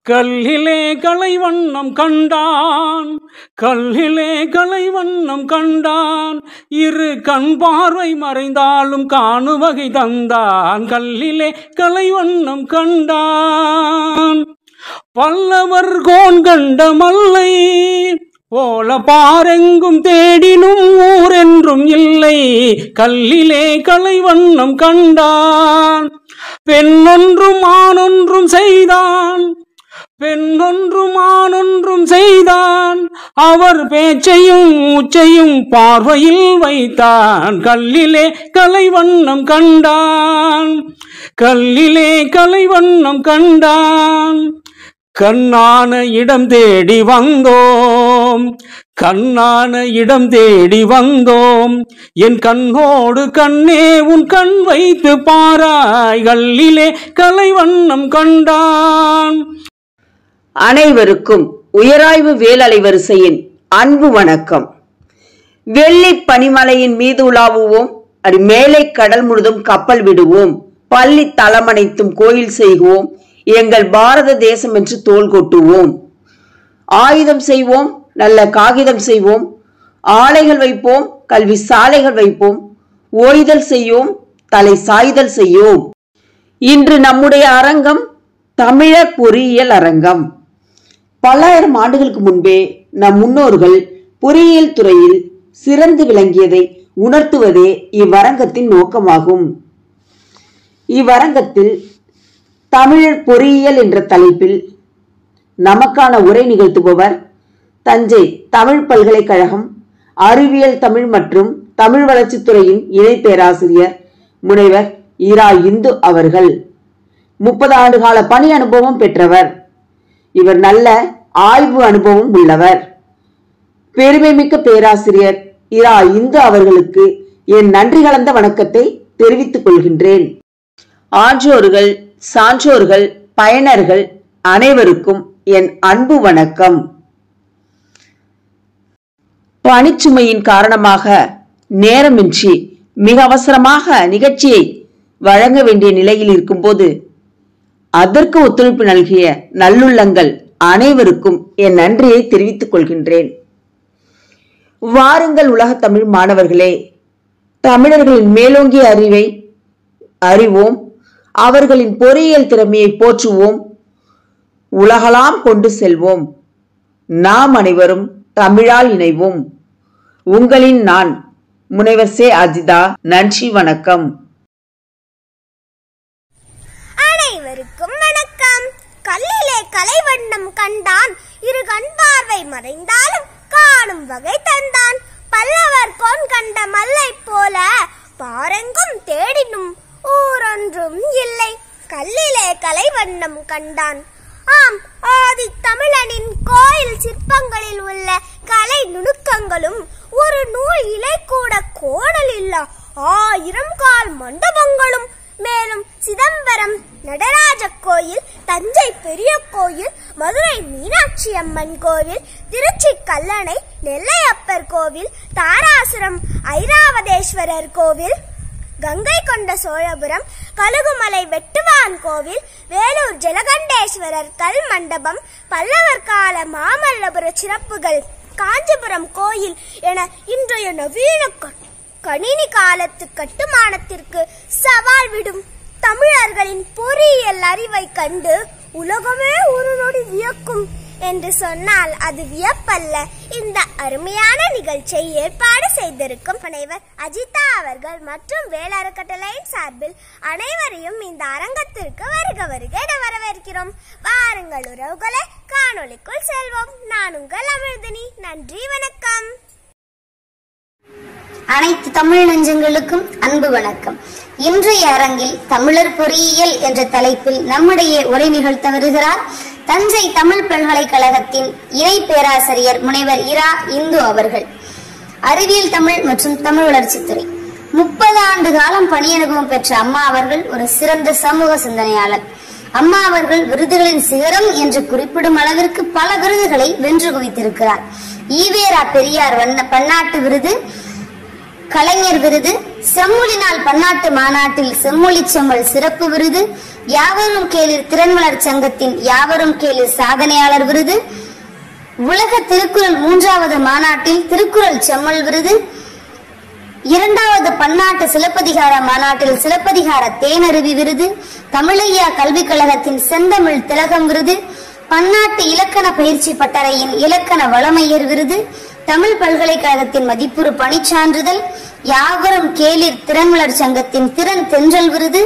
கல்லிலே கலைவண்ணம் கண்டான், கல்லிலே கலைவண்ணம் கண்டான், இரு கண் பார்வை மறைந்தாலும் காணுவகை தந்தான். கல்லிலே கலைவண்ணம் கண்டான். பல்லவர் கோன் கண்ட மல்லை போல பாரெங்கும் தேடினும் ஊரென்றும் இல்லை. கல்லிலே கலைவண்ணம் கண்டான். பெண்ணொன்றும் ஆணொன்றும் செய்தான், பெண்ணொன்றும் ஆணொன்றும் செய்தான், அவர் பேச்சையும் மூச்சையும் பார்வையில் வைத்தான். கல்லிலே கலைவண்ணம் கண்டான், கல்லிலே கலைவண்ணம் கண்டான். கண்ணான இடம் தேடி வந்தோம், கண்ணான இடம் தேடி வந்தோம், என் கண்ணோடு கண்ணே உன் கண் வைத்து பாராய். கல்லிலே கலைவண்ணம் கண்டான். அனைவருக்கும் உயராய்வு வேலலை வரிசையின் அன்பு வணக்கம். வெள்ளி பனிமலையின் மீது உலாவுவோம், அது மேலே கடல் முழுதும் கப்பல் விடுவோம், பள்ளி தளமனைத்தும் கோயில் செய்வோம், எங்கள் பாரத தேசம் என்று தோள் கொட்டுவோம். ஆயுதம் செய்வோம், நல்ல காகிதம் செய்வோம், ஆலைகள் வைப்போம், கல்வி சாலைகள் வைப்போம், ஓய்தல் செய்யோம், தலை சாய்தல் செய்யோம். இன்று நம்முடைய அரங்கம் தமிழர் பொறியியல் அரங்கம். பல்லாயிரம் ஆண்டுகளுக்கு முன்பே நம் முன்னோர்கள் பொறியியல் துறையில் சிறந்து விளங்கியதை உணர்த்துவதே இவ்வரங்கத்தின் நோக்கமாகும். இவ்வரங்கத்தில் தமிழர் பொறியியல் என்ற தலைப்பில் நமக்கான உரை நிகழ்த்துபவர் தஞ்சை தமிழ் பல்கலைக்கழகம் அறிவியல் தமிழ் மற்றும் தமிழ் வளர்ச்சித்துறையின் இணை பேராசிரியர் முனைவர் இரா இந்து அவர்கள். 30 ஆண்டு கால பணி அனுபவம் பெற்றவர். இவர் நல்ல ஆய்வு அனுபவம் உள்ளவர். பெருமைமிக்க பேராசிரியர் இரா இந்து அவர்களுக்கு என் நன்றி கலந்த வணக்கத்தை தெரிவித்துக் கொள்கின்றேன். ஆன்றோர்கள், சான்றோர்கள், பயனர்கள் அனைவருக்கும் என் அன்பு வணக்கம். பணிச்சுமையின் காரணமாக நேரமின்றி மிக அவசரமாக நிகழ்ச்சியை வழங்க வேண்டிய நிலையில் இருக்கும்போது அதற்கு ஒத்துழைப்பு நல்கிய நல்லுள்ளங்கள் அனைவருக்கும் என் நன்றியை தெரிவித்துக் கொள்கின்றேன். வாருங்கள் உலக தமிழ் மாணவர்களே, தமிழர்களின் மேலோங்கிய அறிவை அறிவோம், அவர்களின் பொறியியல் திறமையை போற்றுவோம், உலகலாம் கொண்டு செல்வோம். நாம் அனைவரும் தமிழால் இணைவோம். உங்களின் நான் முனைவர் சே அஜிதா. நன்றி, வணக்கம். அனைவருக்கும் வணக்கம். கல்லிலே கலைவண்ணம் கண்டான், இரு கண் பார்வை மறைந்தாலும் காணும் வகை தந்தான். பல்லவர் கோன் கண்ட மல்லை போல பாரெங்கும் தேடினும் ஊரொன்றும் இல்லை. கல்லிலே கலைவண்ணம் கண்டான். ஆம், ஆதி தமிழனின் கோயில் சிற்பங்களில் உள்ள கலை நுணுக்கங்களும் ஒரு நூல் இலை கூட கோடல் இல்ல 1000 கால் மண்டபங்களும், மேலும் சிதம்பரம் நடராஜ கோயில், தஞ்சை பெரிய கோயில், மதுரை மீனாட்சி அம்மன் கோவில், திருச்சி கல்லணை நெல்லையப்பர் கோவில், தாராசுரம் ஐராவதேஸ்வரர் கோவில், கங்கை கொண்ட சோழபுரம் கழுகுமலை வெட்டுவான் கோவில், வேலூர் ஜலகண்டேஸ்வரர் கல் மண்டபம், பல்லவர் கால மாமல்லபுர சிறப்புகள், காஞ்சிபுரம் கோயில் என இன்றைய நவீன கணினி காலத்து கட்டுமானத்திற்கு சவால் விடும் தமிழர்களின் பொறியியல் அறிவை கண்டு உலகமே ஒரு நொடி வியக்கும் என்று சொன்னால் அது வியப்பல்ல. இந்த அருமையான நிகழ்ச்சியை ஏற்பாடு செய்திருக்கும் முனைவர் அஜிதா அவர்கள் மற்றும் வேலறக்கட்டளையின் சார்பில் அனைவரையும் இந்த அரங்கத்திற்கு வருக வருக என வரவேற்கிறோம். வாருங்கள் உறவுகளே, காணொளிக்குள் செல்வோம். நான் உங்கள் அமிர்தினி. நன்றி, வணக்கம். அனைத்து தமிழ் நெஞ்சங்களுக்கும் அன்பு வணக்கம். இன்றைய அரங்கில் தமிழர் பொறியியல் என்ற தலைப்பில் நம்முடைய உரை நிகழ்த்த வருகிறார் தஞ்சை தமிழ் பல்கலைக்கழகத்தின் இணை பேராசிரியர் முனைவர் இரா இந்து அவர்கள். அறிவியல் தமிழ் மற்றும் தமிழ் வளர்ச்சித்துறை 30 ஆண்டு காலம் பணி அனுபவம் பெற்ற அம்மா அவர்கள் ஒரு சிறந்த சமூக சிந்தனையாளர். அம்மா அவர்கள் விருதுகளின் சிகரம் என்று குறிப்பிடும் அளவிற்கு பல விருதுகளை வென்று குவித்திருக்கிறார். ஈவேரா பெரியார் பன்னாட்டு விருது, கலைஞர் விருது, செம்மொழிநாள் பன்னாட்டு மாநாட்டில் செம்மொழி செம்மல் சிறப்பு விருது, யாவரும் கேளிர் திறன்வளர் சங்கத்தின் யாவரும் கேளிர் சாதனையாளர் விருது, உலக திருக்குறள் 3வது மாநாட்டில் திருக்குறள் செம்மல் விருது, 2வது பன்னாட்டு சிலப்பதிகார மாநாட்டில் சிலப்பதிகார தேனருவி விருது, தமிழையா கல்விக் கழகத்தின் செந்தமிழ் திலகம் விருது, பன்னாட்டு இலக்கண பயிற்சி பட்டறையின் இலக்கண வளமையர் விருது, தமிழ் பல்கலைக்கழகத்தின் மதிப்புறு பணிச்சான்றிதழ், யாவரும் கேளிர் திறன்வளர் சங்கத்தின் திறன் தென்றல் விருது,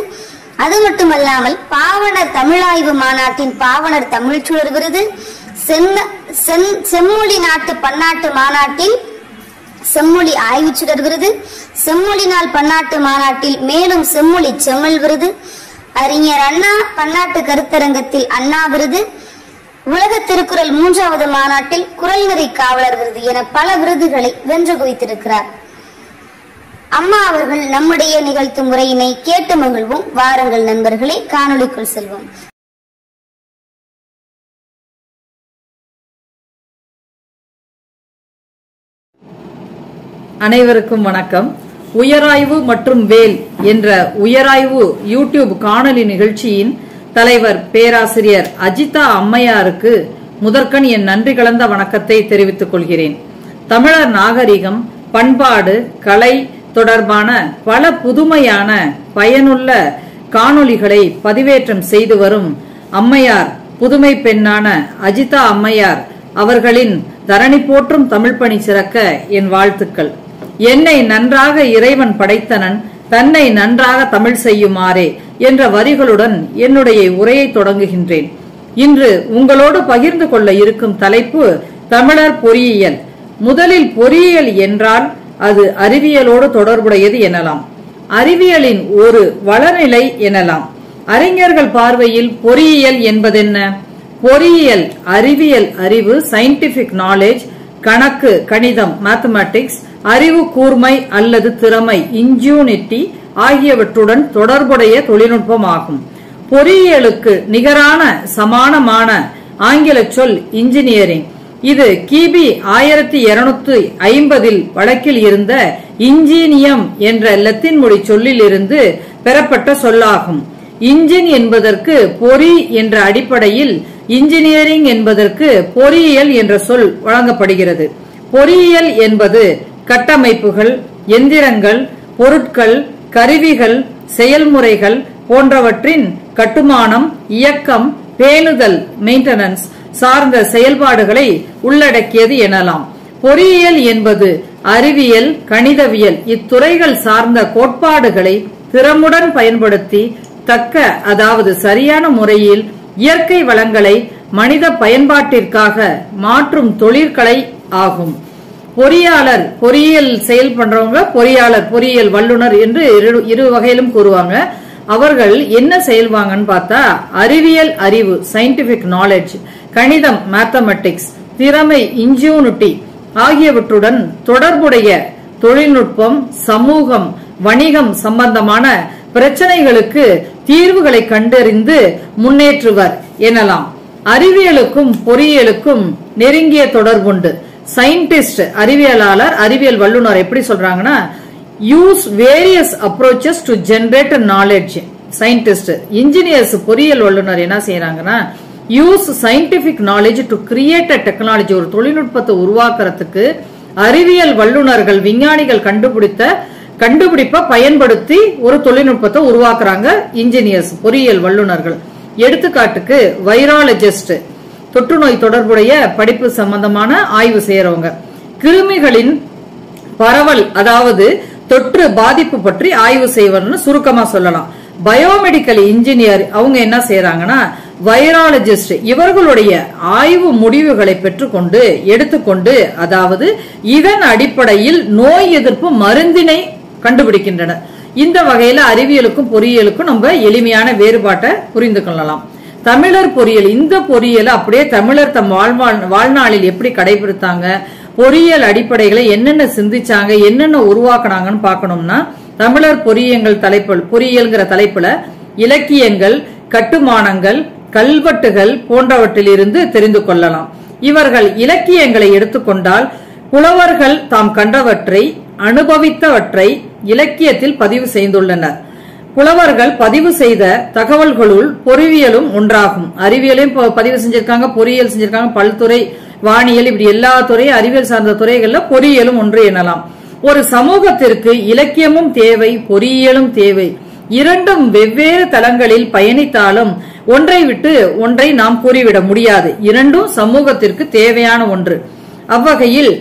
அது மட்டுமல்லாமல் பாவனர் தமிழாய்வு மாநாட்டின் பாவனர் தமிழ்ச்சுடர் விருது, செம்மொழி நாட்டு பன்னாட்டு மாநாட்டில் செம்மொழி ஆய்வுச்சுடர் விருது, செம்மொழி நாள் பன்னாட்டு மாநாட்டில் மேலும் செம்மொழி செம்மல் விருது, அறிஞர் அண்ணா பன்னாட்டு கருத்தரங்கத்தில் அண்ணா விருது, உலக திருக்குறள் 3வது மாநாட்டில் குரல் நெறி காவலர் விருது என பல விருதுகளை வென்று குவித்திருக்கிறார். அம்மா அவர்கள் நம்முடைய நிகழ்த்தும் உரையினை கேட்டு மகிழ்வோம். வாருங்கள் நண்பர்களே, காணொளிக்குள் செல்வோம். அனைவருக்கும் வணக்கம். உயராய்வு மற்றும் வேல் என்ற உயராய்வு யூடியூப் காணொலி நிகழ்ச்சியின் தலைவர் பேராசிரியர் அஜிதா அம்மையாருக்கு முதற்கண் என் நன்றி கலந்த வணக்கத்தை தெரிவித்துக் கொள்கிறேன். தமிழர் நாகரிகம், பண்பாடு, கலை தொடர்பான பல புதுமையான பயனுள்ள காணொளிகளை பதிவேற்றம் செய்து வரும் அம்மையார், புதுமை பெண்ணான அஜிதா அம்மையார் அவர்களின் தரணி போற்றும் தமிழ் பணி சிறக்க என் வாழ்த்துக்கள். என்னை நன்றாக இறைவன் படைத்தனன், தன்னை நன்றாக தமிழ் செய்யுமாறே என்ற வரிகளுடன் என்னுடைய உரையை தொடங்குகின்றேன். இன்று உங்களோடு பகிர்ந்து கொள்ள இருக்கும் தலைப்பு தமிழர் பொறியியல். முதலில் பொறியியல் என்றால் அது அறிவியலோடு தொடர்புடையது எனலாம், அறிவியலின் ஒரு வளநிலை எனலாம். அறிஞர்கள் பார்வையில் பொறியியல் என்பதென்ன? பொறியியல் அறிவியல் அறிவு, சயின்டிபிக் நாலேஜ், கணக்கு கணிதம் மேத்தமேட்டிக்ஸ், அறிவு கூர்மை அல்லது திறமை இன்ஜினிட்டி ஆகியவற்றுடன் தொடர்புடைய தொழில்நுட்பம் ஆகும். பொறியியலுக்கு நிகரான சமானமான ஆங்கில சொல் இன்ஜினியரிங். இது கிபி 1250 வழக்கில் இருந்த இன்ஜினியம் என்ற லத்தீன் மொழி சொல்லில் இருந்து பெறப்பட்ட சொல்லாகும். இன்ஜின் என்பதற்கு பொறி என்ற அடிப்படையில், இன்ஜினியரிங் என்பதற்கு பொறியியல் என்ற சொல் வழங்கப்படுகிறது. பொறியியல் என்பது கட்டமைப்புகள், எந்திரங்கள், பொருட்கள், கருவிகள், செயல்முறைகள் போன்றவற்றின் கட்டுமானம், இயக்கம், பேணுதல் மெயின்டெனன்ஸ் சார்ந்த செயல்பாடுகளை உள்ளடக்கியது எனலாம். பொறியியல் என்பது அறிவியல், கணிதவியல் இத்துறைகள் சார்ந்த கோட்பாடுகளை திறமுடன் பயன்படுத்தி தக்க, அதாவது சரியான முறையில் இயற்கை வளங்களை மனித பயன்பாட்டிற்காக மாற்றும் தொழிற்கலை ஆகும். பொறியாளர், பொறியியல் செயல் பண்றவங்க பொறியாளர், பொறியியல் வல்லுநர் என்று இரு வகையிலும் கூறுவாங்க. அவர்கள் என்ன செயல்வாங்கன்னு பார்த்தா, அறிவியல் அறிவு சயின்டிபிக் நாலேஜ், கணிதம் மேத்தமெட்டிக்ஸ், திறமை இன்ஜினிட்டி ஆகியவற்றுடன் தொடர்புடைய தொழில்நுட்பம், சமூகம், வணிகம் சம்பந்தமான பிரச்சனைகளுக்கு தீர்வுகளை கண்டறிந்து முன்னேற்றுவர் எனலாம். அறிவியலுக்கும் பொறியியலுக்கும் நெருங்கிய தொடர்புண்டு. சயின்டிஸ்ட் அறிவியலாளர், அறிவியல் வல்லுநர் எப்படி சொல்றாங்கன்னா, use various approaches to generate knowledge. Scientist. Engineers பொறியியல் வல்லுநர் என்ன செய்யறாங்கன்னா, use scientific knowledge to create a technology. ஒரு தொழில்நுட்பத்தை உருவாக்குறதுக்கு அறிவியல் வல்லுநர்கள், விஞ்ஞானிகள் கண்டுபிடிப்பை பயன்படுத்தி ஒரு தொழில்நுட்பத்தை உருவாக்குறாங்க இன்ஜினியர்ஸ், பொறியியல் வல்லுநர்கள். எடுத்துக்காட்டுக்கு வைராலஜிஸ்ட், தொற்று நோய் தொடர்புடைய படிப்பு சம்பந்தமான ஆய்வு செய்யறவங்க. கிருமிகளின் பரவல், அதாவது தொற்று பாதிப்பு பற்றி ஆய்வு செய்வர்னு சுருக்கமா சொல்லலாம். பயோமெடிக்கல் இன்ஜினியர் அவங்க என்ன செய்யறாங்கன்னா, வைராலஜிஸ்ட் இவர்களுடைய ஆய்வு முடிவுகளை பெற்றுக்கொண்டு எடுத்துக்கொண்டு, அதாவது இதன் அடிப்படையில் நோய் எதிர்ப்பு மருந்தினை கண்டுபிடிக்கின்றனர். இந்த வகையில அறிவியலுக்கும் பொறியியலுக்கும் நம்ம எளிமையான வேறுபாட்டை புரிந்து கொள்ளலாம். தமிழர் பொறியியல், இந்த பொறியியல் அப்படியே தமிழர் தம் வாழ்நாளில் எப்படி கடைபிடித்தாங்க, பொறியியல் அடிப்படைகளை என்னென்ன சிந்திச்சாங்க, என்னென்ன உருவாக்குனாங்கன்னு பார்க்கணும்னா, தமிழர் பொறியியல்ங்கிற தலைப்புல இலக்கியங்கள், கட்டுமானங்கள், கல்வெட்டுகள் போன்றவற்றிலிருந்து தெரிந்து கொள்ளலாம். இவர்கள் இலக்கியங்களை எடுத்துக்கொண்டால் புலவர்கள் தாம் கண்டவற்றை அனுபவித்தவற்றை இலக்கியத்தில் பதிவு செய்துள்ளனர். புலவர்கள் பதிவு செய்த தகவல்களுள் பொறியியலும் ஒன்றாகும். அறிவியலையும் பதிவு செஞ்சிருக்காங்க, பொறியியல் செஞ்சிருக்காங்க, பல்துறை, வானியல், இப்படி எல்லா துறை, அறிவியல் சார்ந்த துறைகள்ல பொறியியலும் ஒன்று எனலாம். ஒரு சமூகத்திற்கு இலக்கியமும் தேவை, பொறியியலும் தேவை. இரண்டும் வெவ்வேறு தளங்களில் பயணித்தாலும் ஒன்றை விட்டு ஒன்றை நாம் கூறிவிட முடியாது. இரண்டும் சமூகத்திற்கு தேவையான ஒன்று. அவ்வகையில்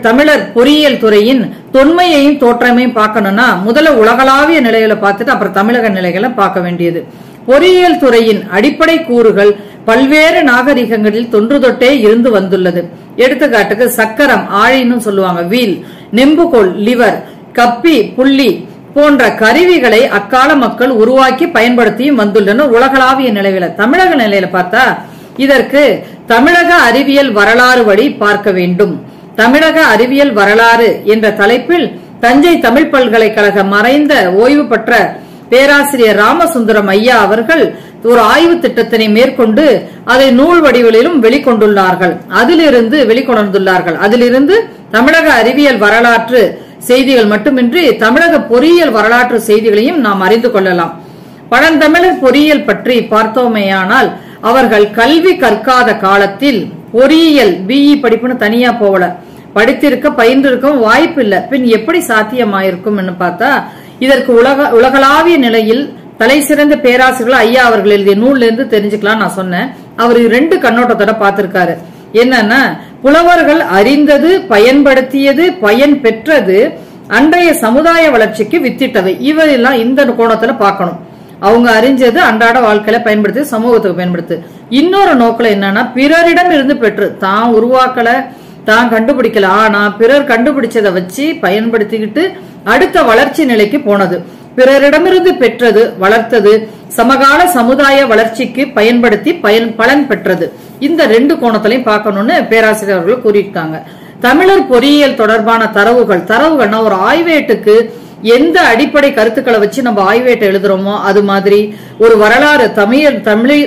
தமிழர் பொறியியல் துறையின் தொன்மையையும் தோற்றமையும் பார்க்கணும்னா முதல்ல உலகளாவிய நிலைகளை பார்த்துட்டு அப்புறம் தமிழக நிலைகளை பார்க்க வேண்டியது. பொறியியல் துறையின் அடிப்படை கூறுகள் பல்வேறு நாகரிகங்களில் தொன்று தொட்டே இருந்து வந்துள்ளது. எடுத்துக்காட்டுக்கு சக்கரம், ஆழின்னு சொல்லுவாங்க, வீல், நெம்புகோல், லிவர், கப்பி, புள்ளி போன்ற கருவிகளை அக்கால மக்கள் உருவாக்கி பயன்படுத்தியும் வந்துள்ளனர் உலகளாவிய நிலையில. தமிழக நிலையில பார்த்தா இதற்கு தமிழக அறிவியல் வரலாறு வழி பார்க்க வேண்டும். தமிழக அறிவியல் வரலாறு என்ற தலைப்பில் தஞ்சை தமிழ் பல்கலைக்கழக மறைந்த ஓய்வு பெற்ற பேராசிரியர் ராமசுந்தரம் ஐயா அவர்கள் ஒரு ஆய்வு திட்டத்தினை மேற்கொண்டு அதை நூல் வடிவிலும் வெளிக்கொண்டுள்ளார்கள். அதிலிருந்து தமிழக அறிவியல் வரலாற்று செய்திகள் மட்டுமின்றி தமிழக பொறியியல் வரலாற்று செய்திகளையும் நாம் அறிந்து கொள்ளலாம். பழந்தமிழர் பொறியியல் பற்றி பார்த்தோமேயானால் அவர்கள் கல்வி கற்காத காலத்தில் பொறியியல் பிஇ படிப்புன்னு தனியா போகல, படித்திருக்க பயின்றிருக்கும் வாய்ப்பு இல்ல. பின் எப்படி சாத்தியமாயிருக்கும் பார்த்தா இதற்கு உலகளாவிய நிலையில் தலை சிறந்த பேராசிரியர்கள் ஐயா அவர்கள் எழுதிய நூல்ல இருந்து தெரிஞ்சுக்கலாம். நான் சொன்னேன், அவர் 2 கண்ணோட்டத்தோட பார்த்திருக்காரு. என்னன்னா, புலவர்கள் அறிந்தது, பயன்படுத்தியது, பயன் பெற்றது அன்றைய சமுதாய வளர்ச்சிக்கு வித்திட்டவை. இவரெல்லாம் இந்த கோணத்துல பார்க்கணும். அவங்க அறிஞ்சது அன்றாட வாழ்க்கையில பயன்படுத்தி சமூகத்துக்கு பயன்படுத்து. இன்னொரு நோக்கில என்னன்னா, பிறரிடம் இருந்து பெற்று தான் உருவாக்கல, தான் கண்டுபிடிக்கல, ஆனா பிறர் கண்டுபிடிச்சதை வச்சு பயன்படுத்திக்கிட்டு அடுத்த வளர்ச்சி நிலைக்கு போனது. பிறரிடமிருந்து பெற்றது, வளர்த்தது, சமகால சமுதாய வளர்ச்சிக்கு பயன்படுத்தி பலன் பெற்றது. இந்த 2 கோணத்திலையும் பார்க்கணும்னு பேராசிரியர் அவர்கள் கூறியிருக்காங்க. தமிழர் பொறியியல் தொடர்பான தரவுகள்னா ஒரு ஆய்வேட்டுக்கு எந்த அடிப்படை கருத்துக்களை வச்சு நம்ம ஆய்வேட்டை எழுதுறோமோ அது மாதிரி ஒரு வரலாறு,